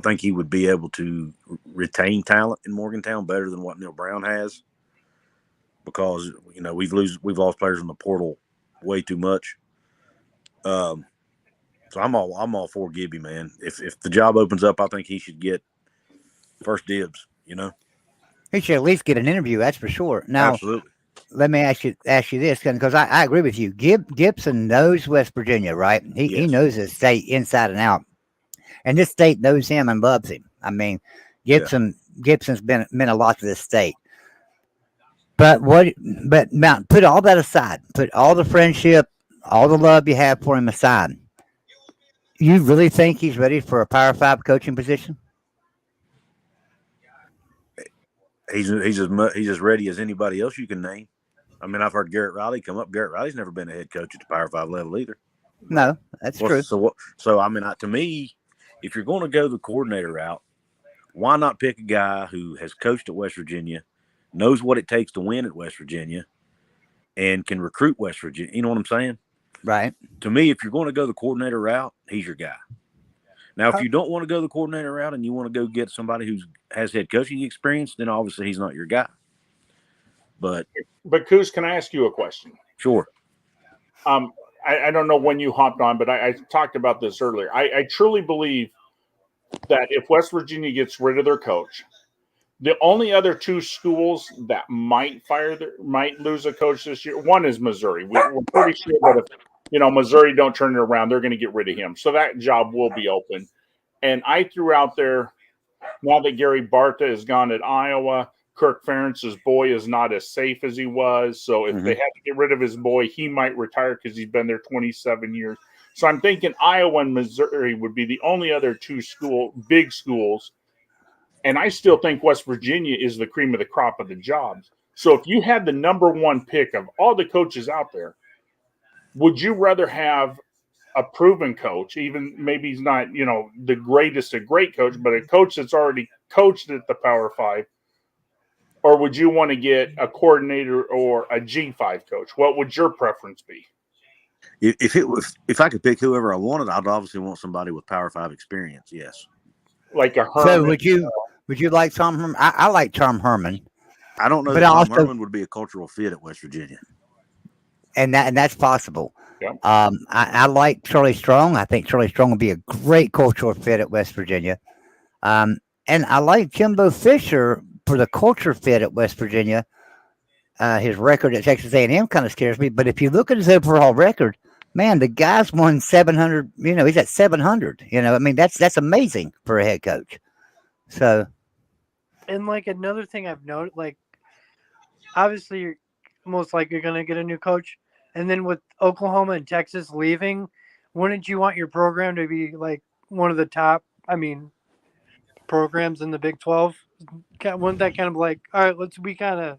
Speaker 5: think he would be able to retain talent in Morgantown better than what Neal Brown has, because we've lost players in the portal way too much. So I'm all for Gibby, man. If the job opens up, I think he should get first dibs.
Speaker 1: He should at least get an interview. That's for sure. Now,
Speaker 5: absolutely.
Speaker 1: Let me ask you this, because I agree with you. Gibson knows West Virginia, right? He knows the state inside and out, and this state knows him and loves him. I mean, Gibson's been a lot to this state. But Mount, put all that aside. Put all the friendship, all the love you have for him aside. You really think he's ready for a Power 5 coaching position?
Speaker 5: He's as ready as anybody else you can name. I mean, I've heard Garrett Riley come up. Garrett Riley's never been a head coach at the Power 5 level either.
Speaker 1: No, that's true.
Speaker 5: So I mean, to me, if you're going to go the coordinator route, why not pick a guy who has coached at West Virginia, knows what it takes to win at West Virginia, and can recruit West Virginia? You know what I'm saying?
Speaker 1: Right.
Speaker 5: To me, if you're going to go the coordinator route, he's your guy. Now, if you don't want to go the coordinator route and you want to go get somebody who has head coaching experience, then obviously he's not your guy. But
Speaker 2: Coos, can I ask you a question?
Speaker 5: Sure.
Speaker 2: I don't know when you hopped on, but I talked about this earlier. I truly believe that if West Virginia gets rid of their coach, the only other two schools that might lose a coach this year, one is Missouri. We're pretty sure that if Missouri don't turn it around, they're going to get rid of him. So that job will be open. And I threw out there, now that Gary Barta is gone at Iowa, Kirk Ferentz's boy is not as safe as he was. So if they had to get rid of his boy, he might retire because he's been there 27 years. So I'm thinking Iowa and Missouri would be the only other two big schools. And I still think West Virginia is the cream of the crop of the jobs. So if you had the number one pick of all the coaches out there, would you rather have a proven coach, even maybe he's not, the greatest a great coach, but a coach that's already coached at the Power 5? Or would you want to get a coordinator or a G5 coach? What would your preference be?
Speaker 5: If I could pick whoever I wanted, I'd obviously want somebody with Power 5 experience. Yes.
Speaker 2: Like a Herman.
Speaker 1: So would you like Tom Herman? I like Tom Herman.
Speaker 5: I don't know if Tom Herman would be a cultural fit at West Virginia. And
Speaker 1: that's possible.
Speaker 2: Yep.
Speaker 1: I like Charlie Strong. I think Charlie Strong would be a great cultural fit at West Virginia. And I like Jimbo Fisher for the culture fit at West Virginia. His record at Texas A&M kind of scares me. But if you look at his overall record, man, the guy's won 700. He's at 700. I mean, that's amazing for a head coach. So.
Speaker 4: And another thing I've noted, obviously you're most likely going to get a new coach. And then with Oklahoma and Texas leaving, wouldn't you want your program to be one of the top, programs in the Big 12? Wouldn't that kind of all right, we kind of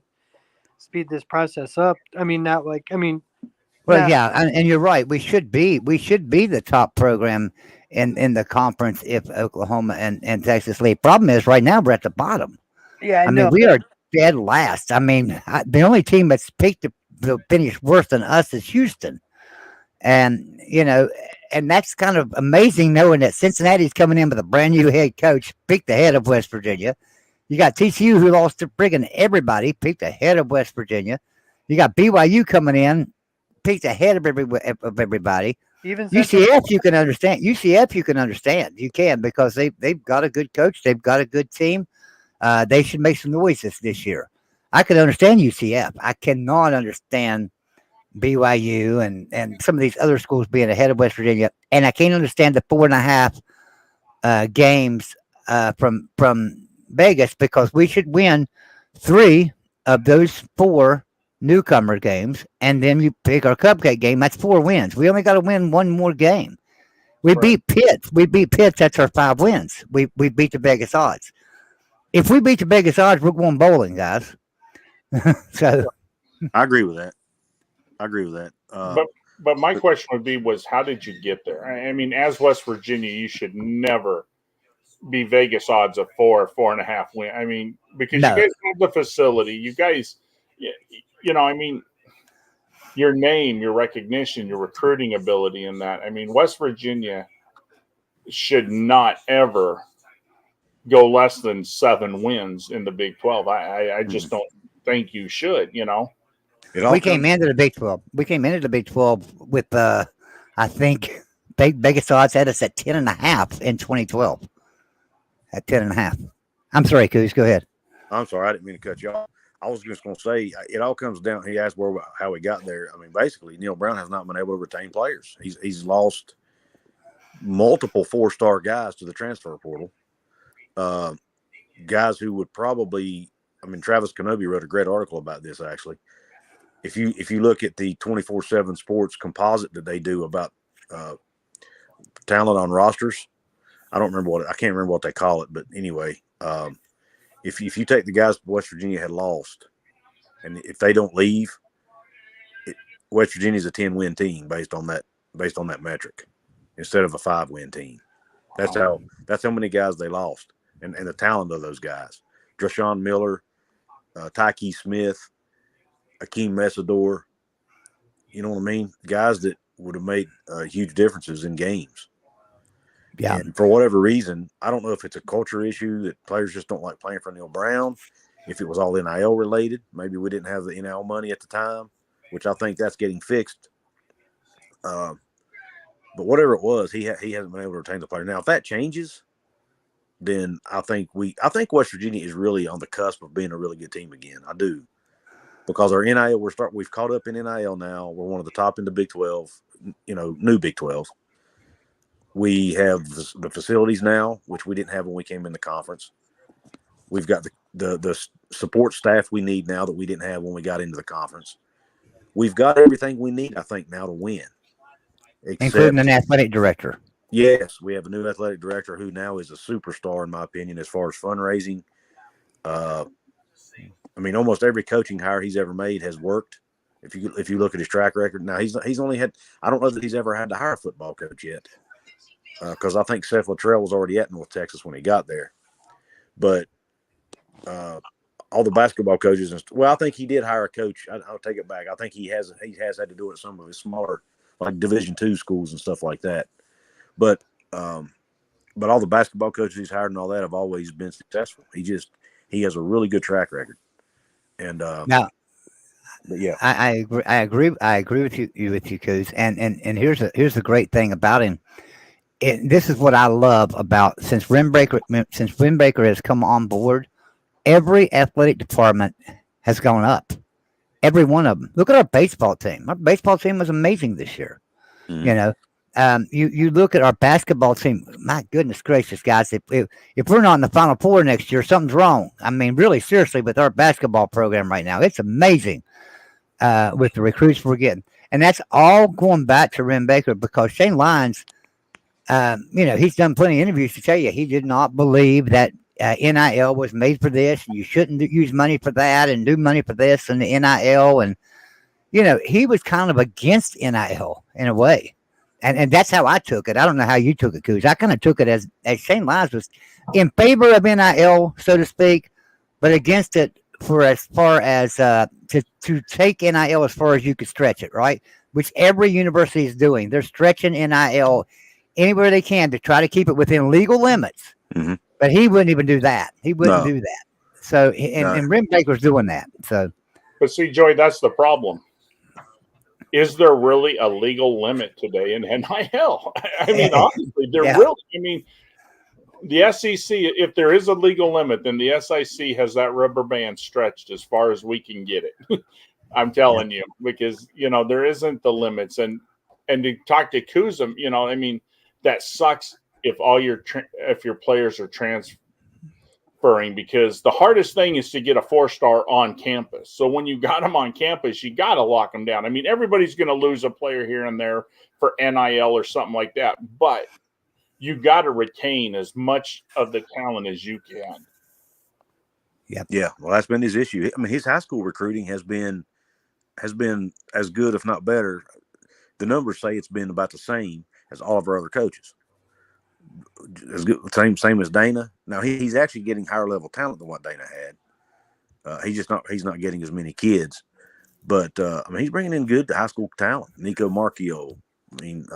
Speaker 4: speed this process up?
Speaker 1: Well, yeah, and you're right. We should be the top program in the conference if Oklahoma and Texas leave. Problem is, right now we're at the bottom.
Speaker 4: Yeah,
Speaker 1: I mean, we are dead last. I mean, the only team that's picked to finish worse than us is Houston. And, and that's kind of amazing knowing that Cincinnati's coming in with a brand new head coach, picked ahead of West Virginia. You got TCU, who lost to friggin' everybody, picked ahead of West Virginia. You got BYU coming in, picked ahead of everybody.
Speaker 4: Even
Speaker 1: UCF, you can understand. UCF, you can understand. You can, because they've got a good coach. They've got a good team. They should make some noise this year. I could understand UCF. I cannot understand BYU and some of these other schools being ahead of West Virginia. And I can't understand the 4.5 games from Vegas, because we should win 3 of those 4 newcomer games, and then you pick our cupcake game. That's 4 wins. We only got to win 1 more game. We beat Pitt. That's our 5 wins. We beat the Vegas odds. If we beat the Vegas odds, we're going bowling, guys. So
Speaker 5: I agree with that.
Speaker 2: But my question would be, how did you get there? I mean, as West Virginia, you should never be Vegas odds of 4.5 win. I mean, because you guys have the facility. You guys, I mean, your name, your recognition, your recruiting ability in that. I mean, West Virginia should not ever go less than 7 wins in the Big 12. I just don't think you should,
Speaker 1: We came into the Big 12. We came into the Big 12 with, I think, Vegas odds had us at 10.5 in 2012. At 10.5. I'm sorry, Coos. Go ahead.
Speaker 5: I'm sorry. I didn't mean to cut you off. I was just going to say, it all comes down. He asked how we got there. I mean, basically, Neal Brown has not been able to retain players. He's lost multiple 4-star guys to the transfer portal. Guys who would probably, Travis Kenobi wrote a great article about this, actually. If you look at the 24/7 Sports composite that they do about talent on rosters, I can't remember what they call it, but anyway, if you take the guys West Virginia had lost, and if they don't leave, West Virginia's a 10-win team based on that metric, instead of a 5-win team. That's how many guys they lost, and the talent of those guys: Drashawn Miller, Tyke Smith, Akeem Mesador. You know what I mean? Guys that would have made huge differences in games. Yeah. And for whatever reason, I don't know if it's a culture issue that players just don't like playing for Neal Brown. If it was all NIL related, maybe we didn't have the NIL money at the time, which I think that's getting fixed. But whatever it was, he hasn't been able to retain the player. Now, if that changes, then I think West Virginia is really on the cusp of being a really good team again. I do, because our NIL we've caught up in NIL now. We're one of the top in the Big 12, new Big 12. We have the facilities now, which we didn't have when we came in the conference. We've got the support staff we need now that we didn't have when we got into the conference. We've got everything we need, I think, now to win.
Speaker 1: Including an athletic director.
Speaker 5: Yes, we have a new athletic director who now is a superstar, in my opinion, as far as fundraising. Almost every coaching hire he's ever made has worked. If you look at his track record, now he's only had. I don't know that he's ever had to hire a football coach yet. Because I think Seth Luttrell was already at North Texas when he got there. But all the basketball coaches, I think he did hire a coach. I'll take it back. I think he has had to do it at some of his smaller, like Division II schools and stuff like that. But all the basketball coaches he's hired and all that have always been successful. He has a really good track record. And
Speaker 1: now,
Speaker 5: but yeah,
Speaker 1: I agree with you, Coos. And here's the great thing about him. This is what I love about since Windbreaker has come on board, every athletic department has gone up. Every one of them. Look at our baseball team. Our baseball team was amazing this year. Mm-hmm. You look at our basketball team. My goodness gracious, guys! If we're not in the Final Four next year, something's wrong. I mean, really seriously, with our basketball program right now, it's amazing with the recruits we're getting, and that's all going back to Ren Baker, because Shane Lyons. He's done plenty of interviews to tell you he did not believe that NIL was made for this, and you shouldn't use money for that and do money for this and the NIL. And, he was kind of against NIL in a way. And that's how I took it. I don't know how you took it, Coos. I kind of took it as Shane Lyons was in favor of NIL, so to speak, but against it for as far as to take NIL as far as you could stretch it, right? Which every university is doing. They're stretching NIL anywhere they can to try to keep it within legal limits.
Speaker 5: Mhm.
Speaker 1: But he wouldn't even do that. He wouldn't
Speaker 5: No.
Speaker 1: do that. So, and Rim Baker's doing that. So,
Speaker 2: But see, Joey, that's the problem. Is there really a legal limit today in NIL? I mean, honestly, there really. I mean, the SEC, if there is a legal limit, then the SEC has that rubber band stretched as far as we can get it. I'm telling you, because there isn't the limits, and to talk to Kuzum, I mean, that sucks if all if your players are transferring, because the hardest thing is to get a 4-star on campus. So when you got them on campus, you got to lock them down. I mean, everybody's going to lose a player here and there for NIL or something like that, but you got to retain as much of the talent as you can.
Speaker 5: Yeah. Well, that's been his issue. I mean, his high school recruiting has been as good, if not better. The numbers say it's been about the same as all of our other coaches. As good, same as Dana. Now he's actually getting higher level talent than what Dana had. He's not getting as many kids, but I mean, he's bringing in good high school talent. Nico Marchio. I mean,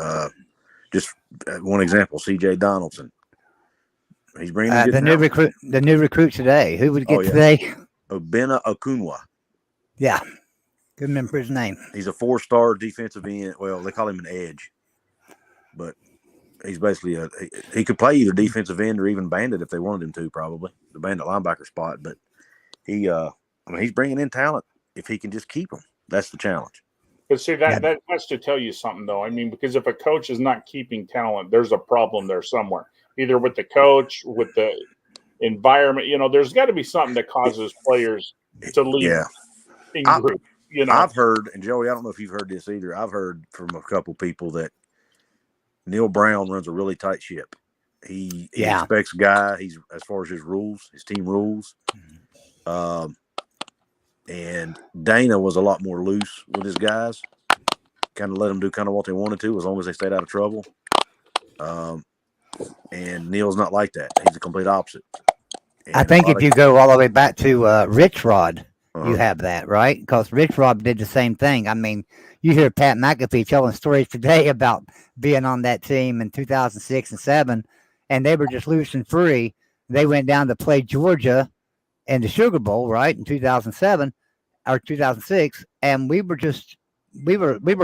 Speaker 5: just one example, C.J. Donaldson. He's bringing in good talent.
Speaker 1: The new recruit today. Who would get today?
Speaker 5: Obena Okunwa.
Speaker 1: Yeah, good remember his name.
Speaker 5: He's a 4-star defensive end. Well, they call him an edge, but he's basically he could play either defensive end or even bandit if they wanted him to, probably the bandit linebacker spot. But he's bringing in talent if he can just keep them. That's the challenge.
Speaker 2: But see, that has to tell you something, though. I mean, because if a coach is not keeping talent, there's a problem there somewhere, either with the coach, with the environment. There's got to be something that causes players to leave in groups.
Speaker 5: I've heard, and Joey, I don't know if you've heard this either. I've heard from a couple people that Neal Brown runs a really tight ship. He expects a guy. He's as far as his team rules. And Dana was a lot more loose with his guys. Kind of let them do kind of what they wanted to, as long as they stayed out of trouble. And Neal's not like that. He's the complete opposite. And
Speaker 1: I think if you go all the way back to Rich Rod, you have that, right? Because Rich Rod did the same thing. I mean, you hear Pat McAfee telling stories today about being on that team in 2006 and 2007, and they were just loose and free. They went down to play Georgia in the Sugar Bowl, right, in 2007 or 2006, and we were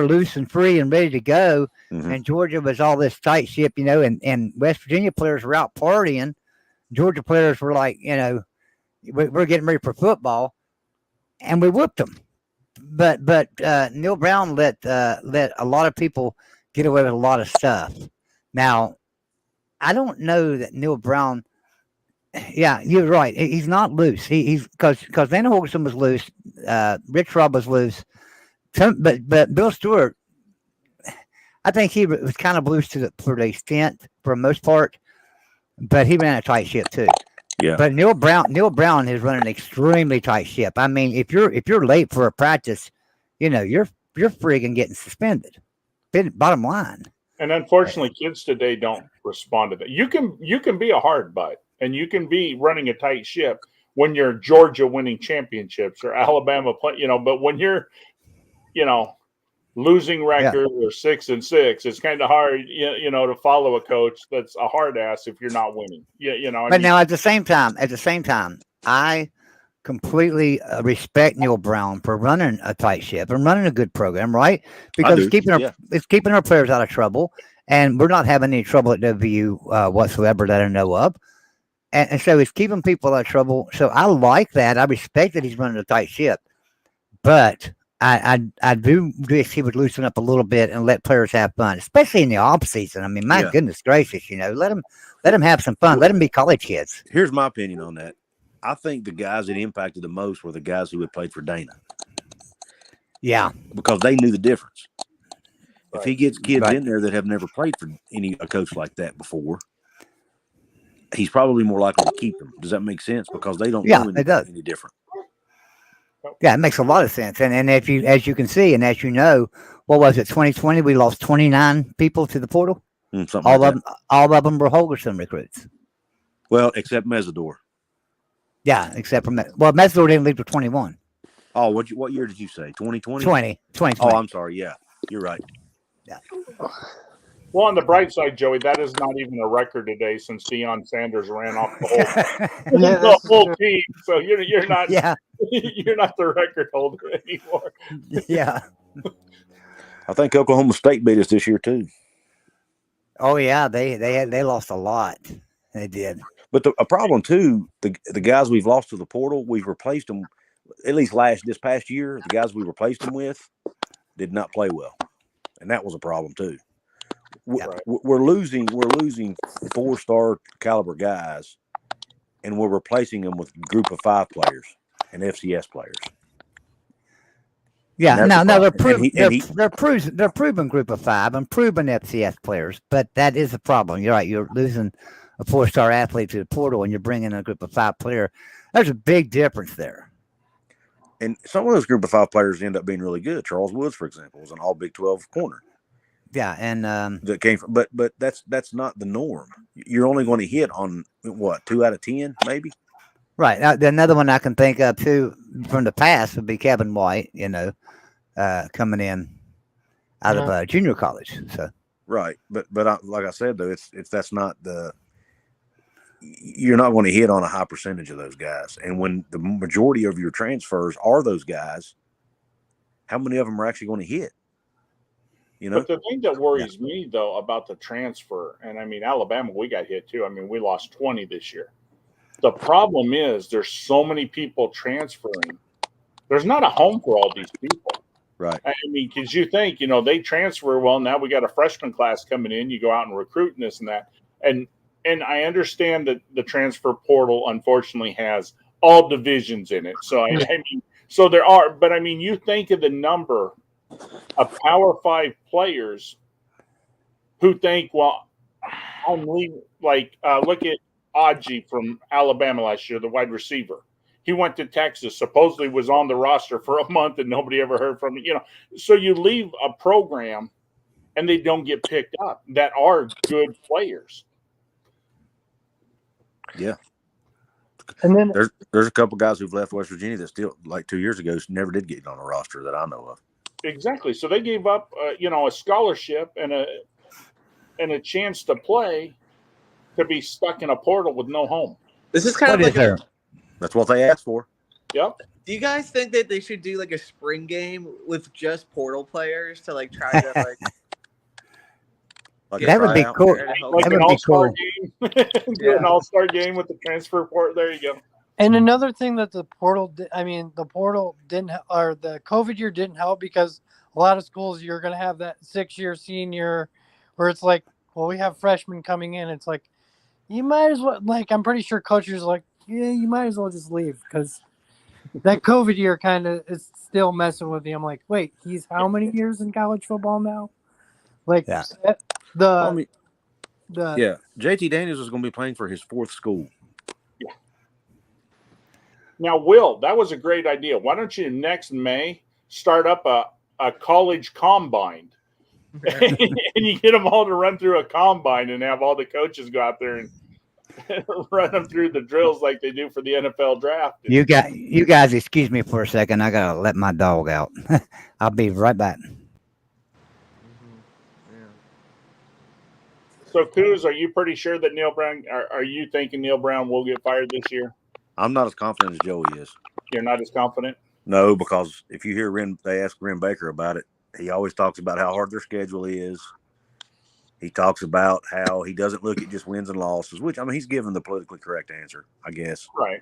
Speaker 1: loose and free and ready to go. And Georgia was all this tight ship, and West Virginia players were out partying. Georgia players were like, we're getting ready for football, and we whooped them. But Neal Brown let a lot of people get away with a lot of stuff. Now, I don't know that Neal Brown. Yeah, you're right. He's not loose. He's because Van Holgerson was loose. Rich Rob was loose. But Bill Stewart, I think he was kind of loose for the extent, for the most part. But he ran a tight ship too.
Speaker 5: Yeah.
Speaker 1: But Neal Brown is running an extremely tight ship. I mean, if you're late for a practice, you're friggin' getting suspended. Bottom line.
Speaker 2: And unfortunately, kids today don't respond to that. You can be a hard butt, and you can be running a tight ship when you're Georgia winning championships or Alabama play, but when you're, losing record or 6-6, it's kind of hard, to follow a coach that's a hard ass if you're not winning. But
Speaker 1: now at the same time, I completely respect Neal Brown for running a tight ship and running a good program, right? Because it's keeping our players out of trouble, and we're not having any trouble at WU whatsoever that I know of. And so it's keeping people out of trouble. So I like that. I respect that he's running a tight ship, but I do wish he would loosen up a little bit and let players have fun, especially in the off season. I mean, my goodness gracious, let them have some fun. Let them be college kids.
Speaker 5: Here's my opinion on that. I think the guys that impacted the most were the guys who had played for Dana.
Speaker 1: Yeah,
Speaker 5: because they knew the difference. Right. If he gets kids in there that have never played for a coach like that before, he's probably more likely to keep them. Does that make sense? Because they don't know any different.
Speaker 1: Yeah, it makes a lot of sense. And if you, as you can see, and as you know, what was it, 2020? We lost 29 people to the portal. All of them were Holgerson recruits.
Speaker 5: Well, except Mesidor.
Speaker 1: Yeah, except for Metzler didn't leave till 21.
Speaker 5: Oh, what year did you say? 2020?
Speaker 1: 2020.
Speaker 5: Oh, I'm sorry. Yeah, you're right.
Speaker 1: Yeah.
Speaker 2: Well, on the bright side, Joey, that is not even a record today since Deion Sanders ran off the whole
Speaker 4: Yeah,
Speaker 2: the
Speaker 4: that's
Speaker 2: whole
Speaker 4: true.
Speaker 2: team. So you're not
Speaker 1: yeah.
Speaker 2: you're not the record holder anymore.
Speaker 1: Yeah.
Speaker 5: I think Oklahoma State beat us this year too.
Speaker 1: Oh yeah, they lost a lot. They did.
Speaker 5: But a problem too, the guys we've lost to the portal, we've replaced them. At least this past year, the guys we replaced them with did not play well, and that was a problem too. We're losing 4-star caliber guys, and we're replacing them with group of 5 players and FCS players.
Speaker 1: Yeah, no, they're
Speaker 5: they're
Speaker 1: proven group of 5 and proven FCS players, but that is a problem. You're right. You're losing a 4-star athlete to the portal, and you're bringing in a group of 5 player. There's a big difference there.
Speaker 5: And some of those group of 5 players end up being really good. Charles Woods, for example, was an all Big 12 corner.
Speaker 1: Yeah, and
Speaker 5: that came from, but that's not the norm. You're only going to hit on what, 2 out of 10, maybe.
Speaker 1: Right. Another one I can think of too from the past would be Kevin White. Coming in out of junior college. So
Speaker 5: right, but like I said though, that's not the. You're not going to hit on a high percentage of those guys, and when the majority of your transfers are those guys, how many of them are actually going to hit?
Speaker 2: But the thing that worries me though about the transfer, and I mean Alabama, we got hit too. I mean, we lost 20 this year. The problem is there's so many people transferring. There's not a home for all these people.
Speaker 5: Right.
Speaker 2: I mean, because you think, they transfer. Well, now we got a freshman class coming in. You go out and recruit and this and that. And I understand that the transfer portal, unfortunately, has all divisions in it. So, I mean, so there are. But, I mean, you think of the number of Power 5 players who think, well, I'm leaving. Like, look at Aji from Alabama last year, the wide receiver. He went to Texas, supposedly was on the roster for a month and nobody ever heard from him. So you leave a program and they don't get picked up that are good players.
Speaker 5: Yeah.
Speaker 4: And then
Speaker 5: there's a couple guys who've left West Virginia that still, like 2 years ago, never did get on a roster that I know of.
Speaker 2: Exactly. So they gave up, a scholarship and a chance to play to be stuck in a portal with no home.
Speaker 3: This is kind of like
Speaker 5: that's what they asked for.
Speaker 2: Yep.
Speaker 3: Do you guys think that they should do like a spring game with just portal players to like try to like
Speaker 1: that would be cool.
Speaker 2: Like an all-star game. An all-star game with the transfer port. There you go.
Speaker 4: And another thing that the portal didn't, or the COVID year didn't help, because a lot of schools, you're going to have that 6-year senior where it's like, well, we have freshmen coming in. It's like, you might as well, like, I'm pretty sure coaches are like, yeah, you might as well just leave, because that COVID year kind of is still messing with you. I'm like, wait, he's how many years in college football now? Like, JT
Speaker 5: Daniels is going to be playing for his 4th school.
Speaker 2: Yeah. Now, Will, that was a great idea. Why don't you next May start up a college combine? And you get them all to run through a combine and have all the coaches go out there and run them through the drills like they do for the NFL draft.
Speaker 1: You guys, excuse me for a second. I gotta let my dog out. I'll be right back.
Speaker 2: So, Kuz, are you pretty sure that Neal Brown? Are you thinking Neal Brown will get fired this year?
Speaker 5: I'm not as confident as Joey is.
Speaker 2: You're not as confident?
Speaker 5: No, because if you hear they ask Ren Baker about it, he always talks about how hard their schedule is. He talks about how he doesn't look at just wins and losses, which, I mean, he's given the politically correct answer, I guess.
Speaker 2: Right.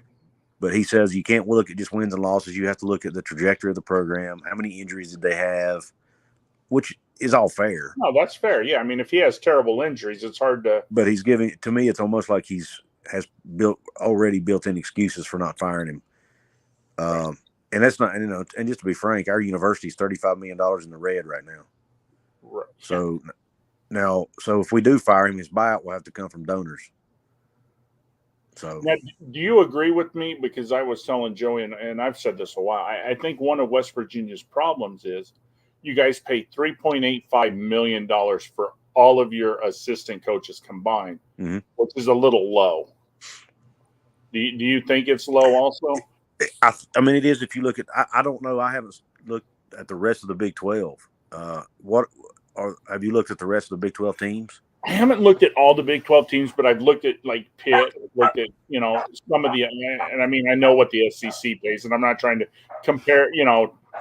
Speaker 5: But he says you can't look at just wins and losses. You have to look at the trajectory of the program. How many injuries did they have? Which is all fair.
Speaker 2: No, that's fair. Yeah, I mean, if he has terrible injuries, it's hard to.
Speaker 5: But he's giving, to me, it's almost like has already built in excuses for not firing him. And that's not, and just to be frank, our university is $35 million in the red right now.
Speaker 2: Right.
Speaker 5: So if we do fire him, his buyout will have to come from donors. So
Speaker 2: now, do you agree with me? Because I was telling Joey, and I've said this a while, I think one of West Virginia's problems is you guys pay $3.85 million for all of your assistant coaches combined, which is a little low. Do you think it's low also?
Speaker 5: I mean, it is if you look at. I don't know. I haven't looked at the rest of the Big 12. Have you looked at the rest of the Big 12 teams?
Speaker 2: I haven't looked at all the Big 12 teams, but I've looked at like Pitt, looked at, some of the, and I mean, I know what the SEC pays, and I'm not trying to compare,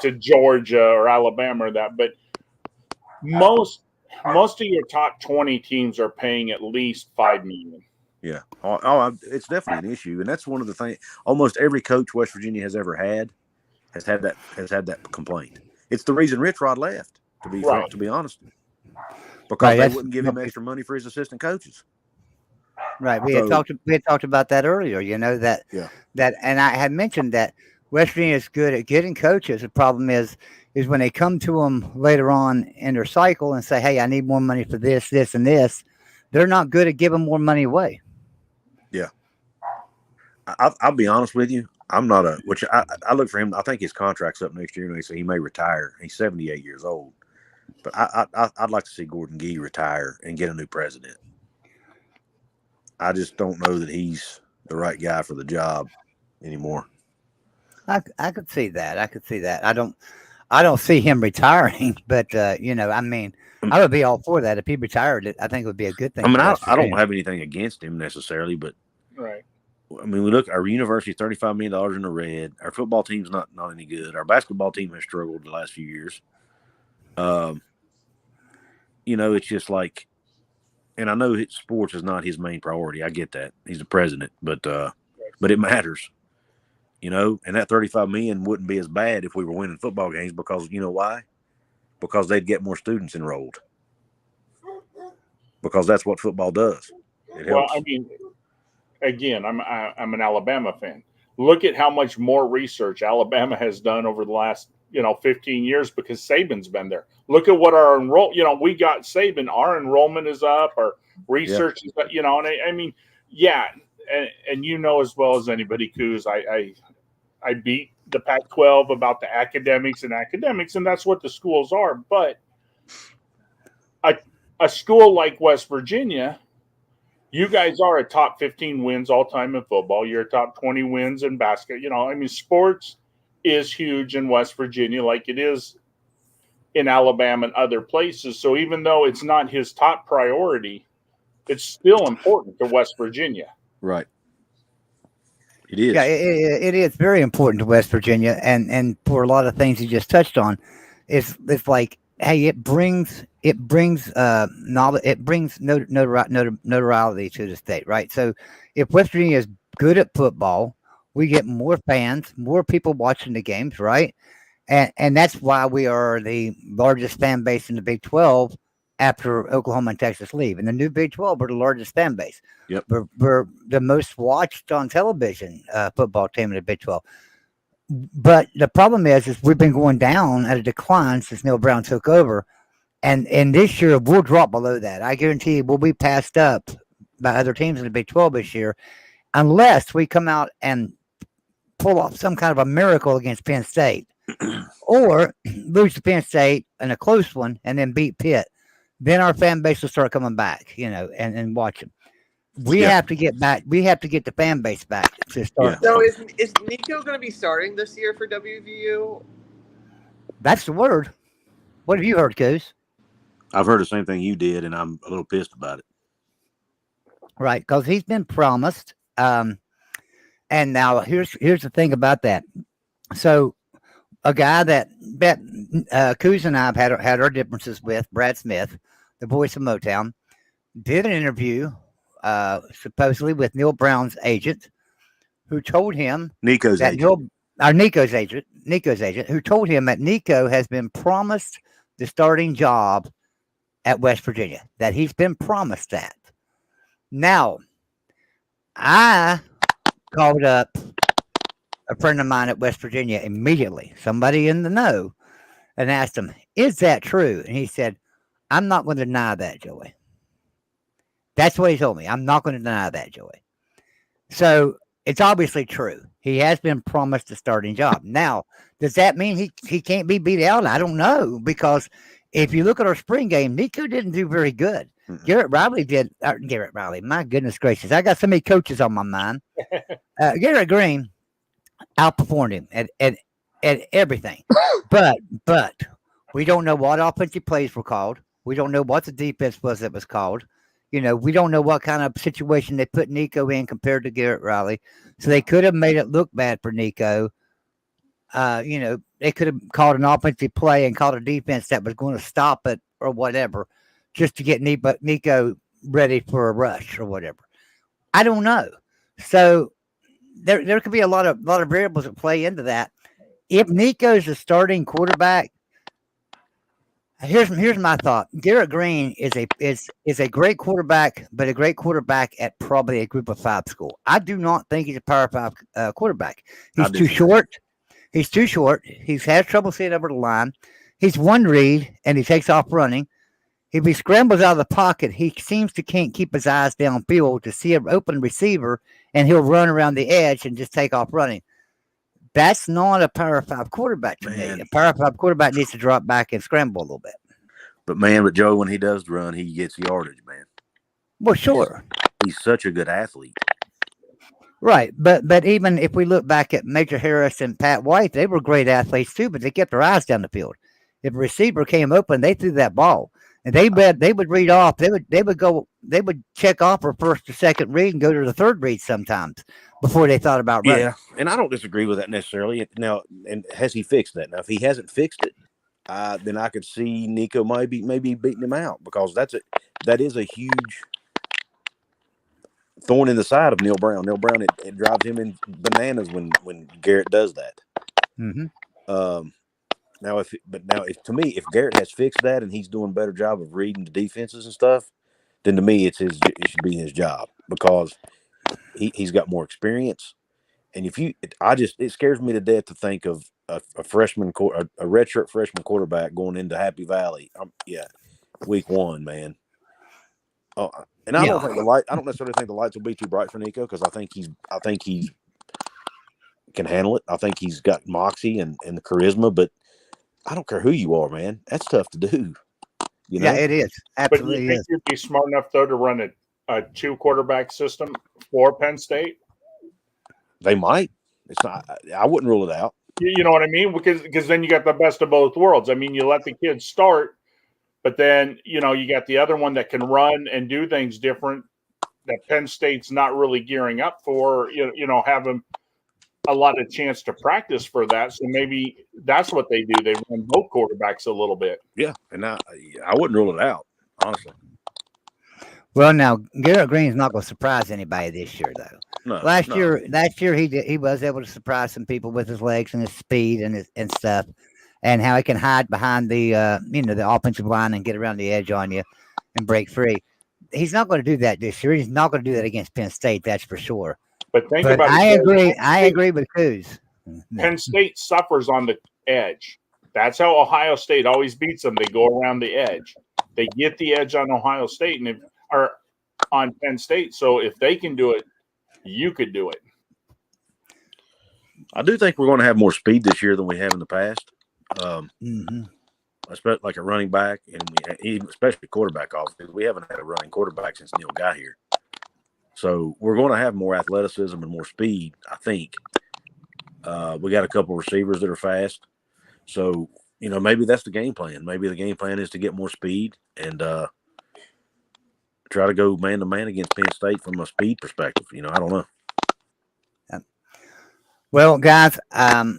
Speaker 2: to Georgia or Alabama or that, but most of your top 20 teams are paying at least $5 million.
Speaker 5: Yeah. It's definitely an issue. And that's one of the things almost every coach West Virginia has ever had has had that complaint. It's the reason Rich Rod left, to be honest. Because they wouldn't give him extra money for his assistant coaches.
Speaker 1: Right. We had talked about that earlier, that and I had mentioned that West Virginia is good at getting coaches. The problem is when they come to them later on in their cycle and say, hey, I need more money for this, this, and this, they're not good at giving more money away.
Speaker 5: Yeah. I'll be honest with you. I'm not I look for him. I think his contract's up next year, so he may retire. He's 78 years old. But I'd like to see Gordon Gee retire and get a new president. I just don't know that he's the right guy for the job anymore.
Speaker 1: I could see that. I don't see him retiring, but I mean, I would be all for that if he retired. I think it would be a good thing.
Speaker 5: I mean, I don't have anything against him necessarily, but
Speaker 2: right.
Speaker 5: I mean, we look. Our university's $35 million in the red. Our football team's not any good. Our basketball team has struggled the last few years. It's just like, and I know sports is not his main priority. I get that. He's the president, but it matters, and that $35 million wouldn't be as bad if we were winning football games because you know why? Because they'd get more students enrolled. Because that's what football does. It helps.
Speaker 2: Well, I mean, again, I'm an Alabama fan. Look at how much more research Alabama has done over the last 15 years because Saban's been there. Look at what our we got Saban. Our enrollment is up. Our research is up, and I mean, yeah, and as well as anybody, Coos, I beat the Pac-12 about the academics, and that's what the schools are. But a school like West Virginia, you guys are a top 15 wins all time in football. You're a top 20 wins in basket. I mean, sports is huge in West Virginia like it is in Alabama and other places. So even though it's not his top priority, it's still important to West Virginia.
Speaker 5: Right. It is.
Speaker 1: Yeah, it is very important to West Virginia, and for a lot of things you just touched on, it's like, hey, it brings notoriety to the state, right? So if West Virginia is good at football, we get more fans, more people watching the games, right? And that's why we are the largest fan base in the Big 12 after Oklahoma and Texas leave. And the new Big 12, we're the largest fan base.
Speaker 5: Yep.
Speaker 1: We're the most watched on television football team in the Big 12. But the problem is we've been going down at a decline since Neal Brown took over. And this year, we'll drop below that. I guarantee you we'll be passed up by other teams in the Big 12 this year unless we come out and pull off some kind of a miracle against Penn State or lose to Penn State in a close one and then beat Pitt. Then our fan base will start coming back, and watching. We have to get back. We have to get the fan base back to start.
Speaker 3: So is Nico going to be starting this year for WVU?
Speaker 1: That's the word. What have you heard, Coos?
Speaker 5: I've heard the same thing you did, and I'm a little pissed about it.
Speaker 1: Right, because he's been promised. And now here's the thing about that. So a guy that Coos and I have had our differences with, Brad Smith, the voice of Motown, did an interview supposedly with Neal Brown's agent, who told him
Speaker 5: Nico's agent,
Speaker 1: who told him that Nico has been promised the starting job at West Virginia, that he's been promised that. Now, I called up a friend of mine at West Virginia immediately, somebody in the know, and asked him, is that true? And he said, I'm not going to deny that, Joey. That's what he told me. I'm not going to deny that, Joey. So it's obviously true. He has been promised a starting job. Now, does that mean he can't be beat out? I don't know, because if you look at our spring game, Nico didn't do very good.
Speaker 5: Mm-mm.
Speaker 1: Garrett Riley did. Garrett Riley, my goodness gracious, I got so many coaches on my mind. Garrett Green outperformed him at everything, but we don't know what offensive plays were called. We don't know what the defense was that was called. We don't know what kind of situation they put Nico in compared to Garrett Riley. So they could have made it look bad for Nico. They could have called an offensive play and called a defense that was going to stop it or whatever, just to get Nico ready for a rush or whatever. I don't know. So there could be a lot of variables that play into that. If Nico's a starting quarterback, here's my thought. Garrett Green is a great quarterback, but a great quarterback at probably a Group of 5 school. I do not think he's a Power 5 quarterback. He's too short. He's too short. He's had trouble seeing over the line. He's one read, and he takes off running. If he scrambles out of the pocket, he seems to can't keep his eyes downfield to see an open receiver, and he'll run around the edge and just take off running. That's not a Power 5 quarterback to me. A Power 5 quarterback needs to drop back and scramble a little bit.
Speaker 5: But Joe, when he does run, he gets yardage, man.
Speaker 1: Well, sure.
Speaker 5: He's such a good athlete.
Speaker 1: Right, but even if we look back at Major Harris and Pat White, they were great athletes too, but they kept their eyes down the field. If a receiver came open, they threw that ball, and they would read off. They would check off for first or second read and go to the third read sometimes before they thought about running.
Speaker 5: Yeah, and I don't disagree with that necessarily. Now, and has he fixed that? Now, if he hasn't fixed it, then I could see Nico maybe beating him out, because that is a huge thorn in the side of Neal Brown. Neal Brown, it drives him in bananas when Garrett does that.
Speaker 1: Mm-hmm.
Speaker 5: Now, to me, if Garrett has fixed that and he's doing a better job of reading the defenses and stuff, then to me it should be his job, because he's got more experience. And it scares me to death to think of a redshirt freshman quarterback going into Happy Valley. Week 1, man. And I don't necessarily think the lights will be too bright for Nico, because I think he can handle it. I think he's got moxie and the charisma, but I don't care who you are, man. That's tough to do.
Speaker 1: Yeah, it is. Absolutely.
Speaker 2: But you think you'd be smart enough though to run a 2-quarterback system for Penn State?
Speaker 5: They might. It's not. I wouldn't rule it out.
Speaker 2: You know what I mean? Because then you got the best of both worlds. I mean, you let the kids start, but then you got the other one that can run and do things different that Penn State's not really gearing up for. Have them a lot of chance to practice for that. So maybe that's what they do. They run both quarterbacks a little bit.
Speaker 5: Yeah, and I wouldn't rule it out, honestly.
Speaker 1: Well, now Garrett Green's not going to surprise anybody this year, though.
Speaker 5: No,
Speaker 1: last year he was able to surprise some people with his legs and his speed and stuff, and how he can hide behind the the offensive line and get around the edge on you and break free. He's not going to do that this year. He's not going to do that against Penn State, that's for sure.
Speaker 2: But
Speaker 1: I agree with Coos.
Speaker 2: Penn State suffers on the edge. That's how Ohio State always beats them. They go around the edge. They get the edge on Ohio State or on Penn State. So if they can do it, you could do it.
Speaker 5: I do think we're going to have more speed this year than we have in the past. Especially like a running back, and especially quarterback. Obviously, we haven't had a running quarterback since Neal got here. So we're going to have more athleticism and more speed, I think. We got a couple of receivers that are fast. So, maybe that's the game plan. Maybe the game plan is to get more speed and try to go man-to-man against Penn State from a speed perspective. I don't know.
Speaker 1: Well, guys, I'll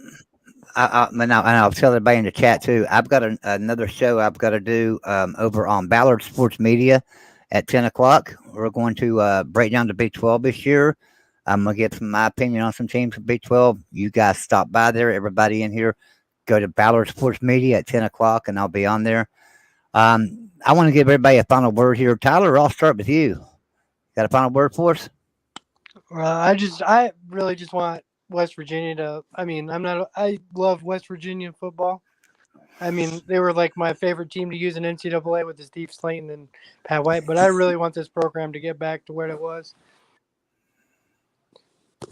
Speaker 1: tell everybody in the chat, too. I've got another show I've got to do over on Ballard Sports Media at 10 o'clock. We're going to break down the Big 12 this year. I'm going to get my opinion on some teams from Big 12. You guys stop by there. Everybody in here, go to Ballard Sports Media at 10 o'clock, and I'll be on there. I want to give everybody a final word here. Tyler, I'll start with you. Got a final word for us?
Speaker 4: I really just want West Virginia to. I love West Virginia football. They were like my favorite team to use in NCAA with Steve Slayton and Pat White, but I really want this program to get back to where it was.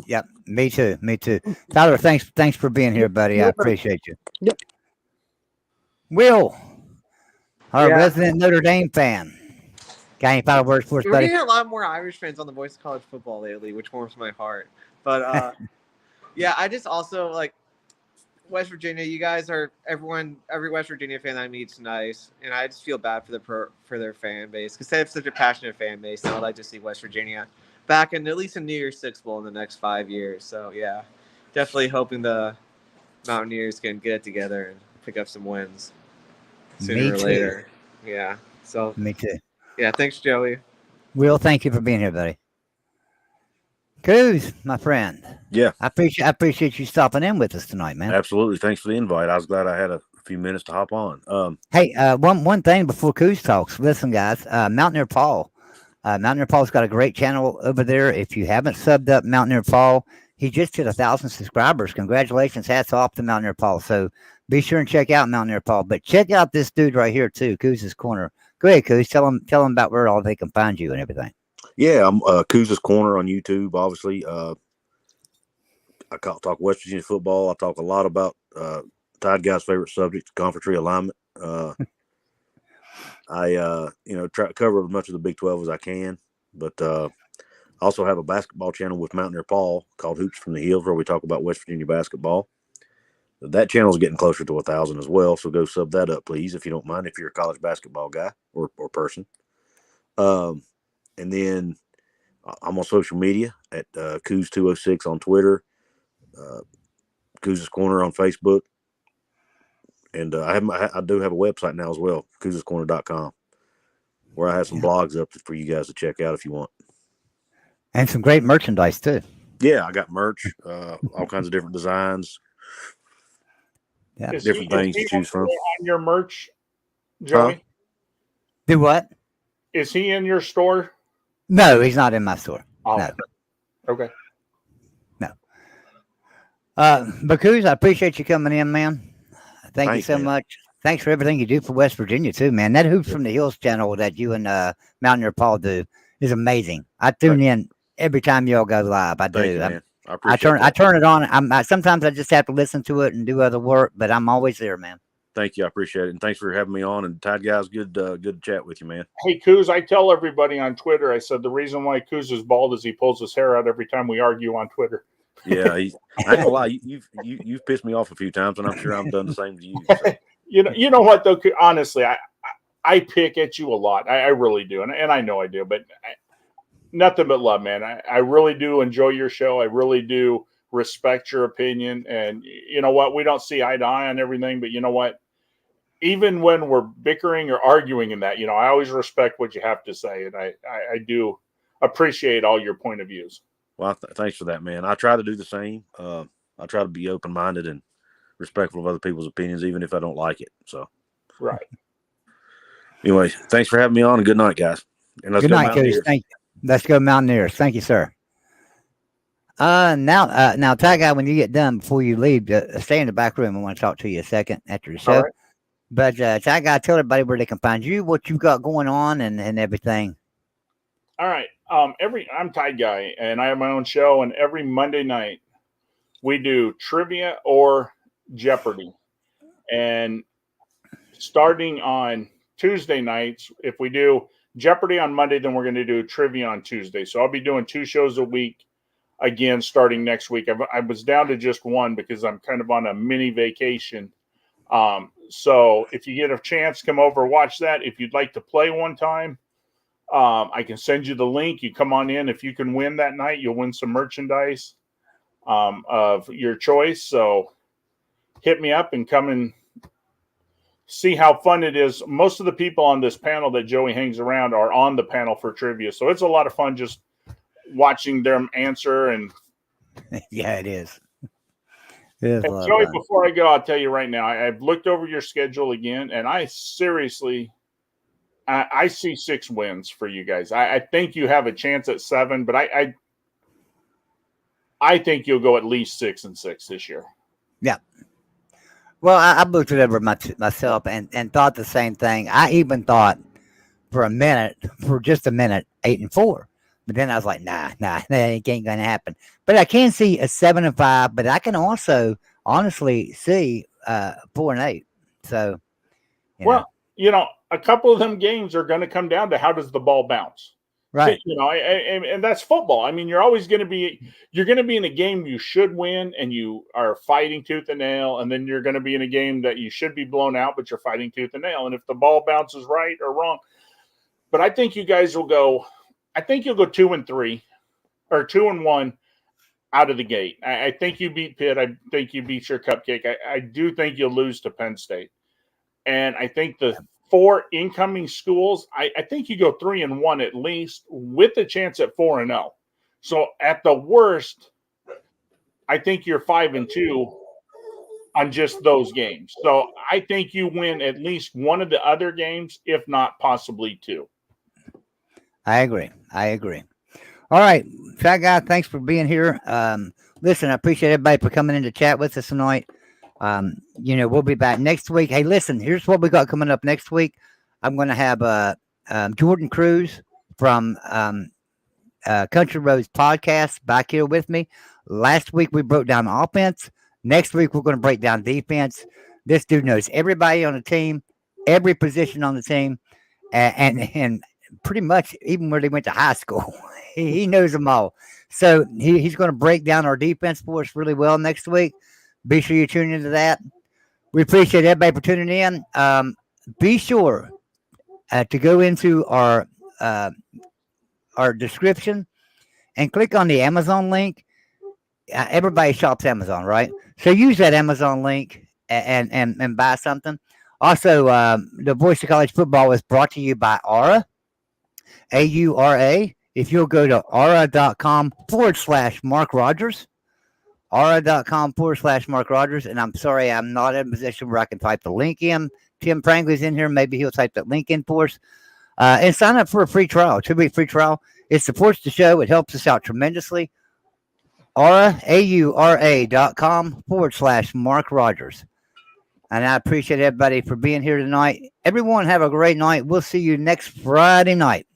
Speaker 1: Yep, me too. Tyler, thanks for being here, buddy. I appreciate you.
Speaker 4: Yep.
Speaker 1: Will, our
Speaker 3: Yeah.
Speaker 1: resident Notre Dame fan. Got any final words for us,
Speaker 3: We're
Speaker 1: buddy?
Speaker 3: getting a lot more Irish fans on the Voice of College Football lately, which warms my heart. But yeah, I just also like West Virginia. You guys are every West Virginia fan I meet's nice, and I just feel bad for their fan base because they have such a passionate fan base. And I'd like to see West Virginia back in at least a New Year's Six Bowl in the next 5 years. So yeah, definitely hoping the Mountaineers can get it together and pick up some wins sooner
Speaker 1: Me
Speaker 3: or
Speaker 1: too.
Speaker 3: later. Yeah. So
Speaker 1: Me too.
Speaker 3: yeah, thanks, Joey.
Speaker 1: Will, thank you for being here, buddy. Coos, my friend.
Speaker 5: Yeah,
Speaker 1: I appreciate you stopping in with us tonight, man.
Speaker 5: absolutely. Thanks for the invite. I was glad I had a few minutes to hop on.
Speaker 1: Hey, one thing before Coos talks. Listen, guys, Mountaineer Paul. Mountaineer Paul's got a great channel over there. If you haven't subbed up Mountaineer Paul, he just hit 1,000 subscribers. Congratulations. Hats off to Mountaineer Paul. So be sure and check out Mountaineer Paul. But check out this dude right here, too, Coos' Corner. Go ahead, Coos. Tell them about where all they can find you and everything.
Speaker 5: Yeah, I'm Kuz's Corner on YouTube, obviously. I talk West Virginia football. I talk a lot about Tide Guy's favorite subject, conference realignment. I try to cover as much of the Big 12 as I can, but I also have a basketball channel with Mountaineer Paul called Hoops from the Hills, where we talk about West Virginia basketball. That channel is getting closer to 1,000 as well, so go sub that up, please, if you don't mind, if you're a college basketball guy or person. And then I'm on social media at Coos206 on Twitter, Coos' Corner on Facebook, and I do have a website now as well, Coos'sCorner.com, where I have some blogs up for you guys to check out if you want.
Speaker 1: And some great merchandise, too.
Speaker 5: Yeah, I got merch, all kinds of different designs.
Speaker 1: Yeah,
Speaker 5: different things to choose from.
Speaker 2: On your merch, Joey?
Speaker 5: Huh?
Speaker 1: Do what?
Speaker 2: Is he in your store?
Speaker 1: No, he's not in my store.
Speaker 2: Oh,
Speaker 1: no.
Speaker 2: Okay.
Speaker 1: No. But Coos, I appreciate you coming in, man. Thank you so much. Thanks for everything you do for West Virginia, too, man. That Hoops from the Hills channel that you and Mountaineer Paul do is amazing. I tune in every time y'all go live. I do.
Speaker 5: Man.
Speaker 1: I turn it on. Sometimes I just have to listen to it and do other work, but I'm always there, man.
Speaker 5: Thank you. I appreciate it. And thanks for having me on. And Tide Guys, good to chat with you, man.
Speaker 2: Hey, Coos, I tell everybody on Twitter, I said the reason why Coos is bald is he pulls his hair out every time we argue on Twitter.
Speaker 5: Yeah, I ain't gonna lie. You've pissed me off a few times, and I'm sure I've done the same to you. So.
Speaker 2: You know what, though? Honestly, I pick at you a lot. I really do. And I know I do, but nothing but love, man. I really do enjoy your show. I really do respect your opinion. And you know what? We don't see eye to eye on everything, but you know what? Even when we're bickering or arguing in that, I always respect what you have to say. And I do appreciate all your point of views.
Speaker 5: Well, thanks for that, man. I try to do the same. I try to be open-minded and respectful of other people's opinions, even if I don't like it. So,
Speaker 2: right.
Speaker 5: Anyway, thanks for having me on, and good night, guys. And
Speaker 1: good night, Coos. Thank you. Let's go Mountaineers. Thank you, sir. Now, Ty Guy, when you get done, before you leave, stay in the back room. I want to talk to you a second after the show.
Speaker 2: All right.
Speaker 1: But Ty Guy, tell everybody where they can find you, what you got going on, and everything.
Speaker 2: All right. I'm Ty Guy, and I have my own show, and every Monday night we do trivia or Jeopardy. And starting on Tuesday nights, if we do Jeopardy on Monday, then we're going to do trivia on Tuesday. So I'll be doing 2 shows a week again starting next week. I was down to just one because I'm kind of on a mini vacation. So if you get a chance, come over, watch that. If you'd like to play one time, I can send you the link. You come on in. If you can win that night, you'll win some merchandise of your choice. So hit me up and come and see how fun it is. Most of the people on this panel that Joey hangs around are on the panel for trivia. So it's a lot of fun just watching them answer. And
Speaker 1: yeah, it is.
Speaker 2: And Joey, before I go, I'll tell you right now, I've looked over your schedule again, and I seriously, I see 6 wins for you guys. I think you have a chance at 7, but I think you'll go at least 6-6 this year.
Speaker 1: Yeah. Well, I looked it over myself and thought the same thing. I even thought for just a minute, 8-4. But then I was like, nah, that ain't gonna happen. But I can see a 7-5. But I can also honestly see 4-8. So,
Speaker 2: a couple of them games are going to come down to how does the ball bounce.
Speaker 1: Right.
Speaker 2: You know, and that's football. I mean, you're always going to be in a game you should win and you are fighting tooth and nail, and then you're going to be in a game that you should be blown out, but you're fighting tooth and nail. And if the ball bounces right or wrong, but I think you guys will go. I think you'll go 2-3 or 2-1 out of the gate. I think you beat Pitt. I think you beat your cupcake. I do think you'll lose to Penn State, and I think the 4 incoming schools, I think you go 3-1 at least, with a chance at 4-0. So at the worst, I think you're 5-2 on just those games. So I think you win at least one of the other games, if not possibly 2.
Speaker 1: I agree. All right, Fat Guy, thanks for being here. Listen, I appreciate everybody for coming in to chat with us tonight. We'll be back next week. Hey, listen, here's what we got coming up next week. I'm going to have Jordan Cruz from Country Roads Podcast back here with me. Last week we broke down offense. Next week we're going to break down defense. This dude knows everybody on the team, every position on the team, and pretty much even where they went to high school. He knows them all. So he's going to break down our defense for us really well next week. Be sure you tune into that. We appreciate everybody for tuning in. Be sure to go into our description and click on the Amazon link. Everybody shops Amazon, right? So use that Amazon link and buy something. Also, the Voice of College Football is brought to you by Aura, AURA. If you'll go to aura.com/MarkRogers, aura.com/MarkRogers, and I'm sorry, I'm not in a position where I can type the link in. Tim Prangley's in here. Maybe he'll type that link in for us. And sign up for a free trial. It should be a free trial. It supports the show. It helps us out tremendously. Aura, AURA.com/MarkRogers. And I appreciate everybody for being here tonight. Everyone have a great night. We'll see you next Friday night.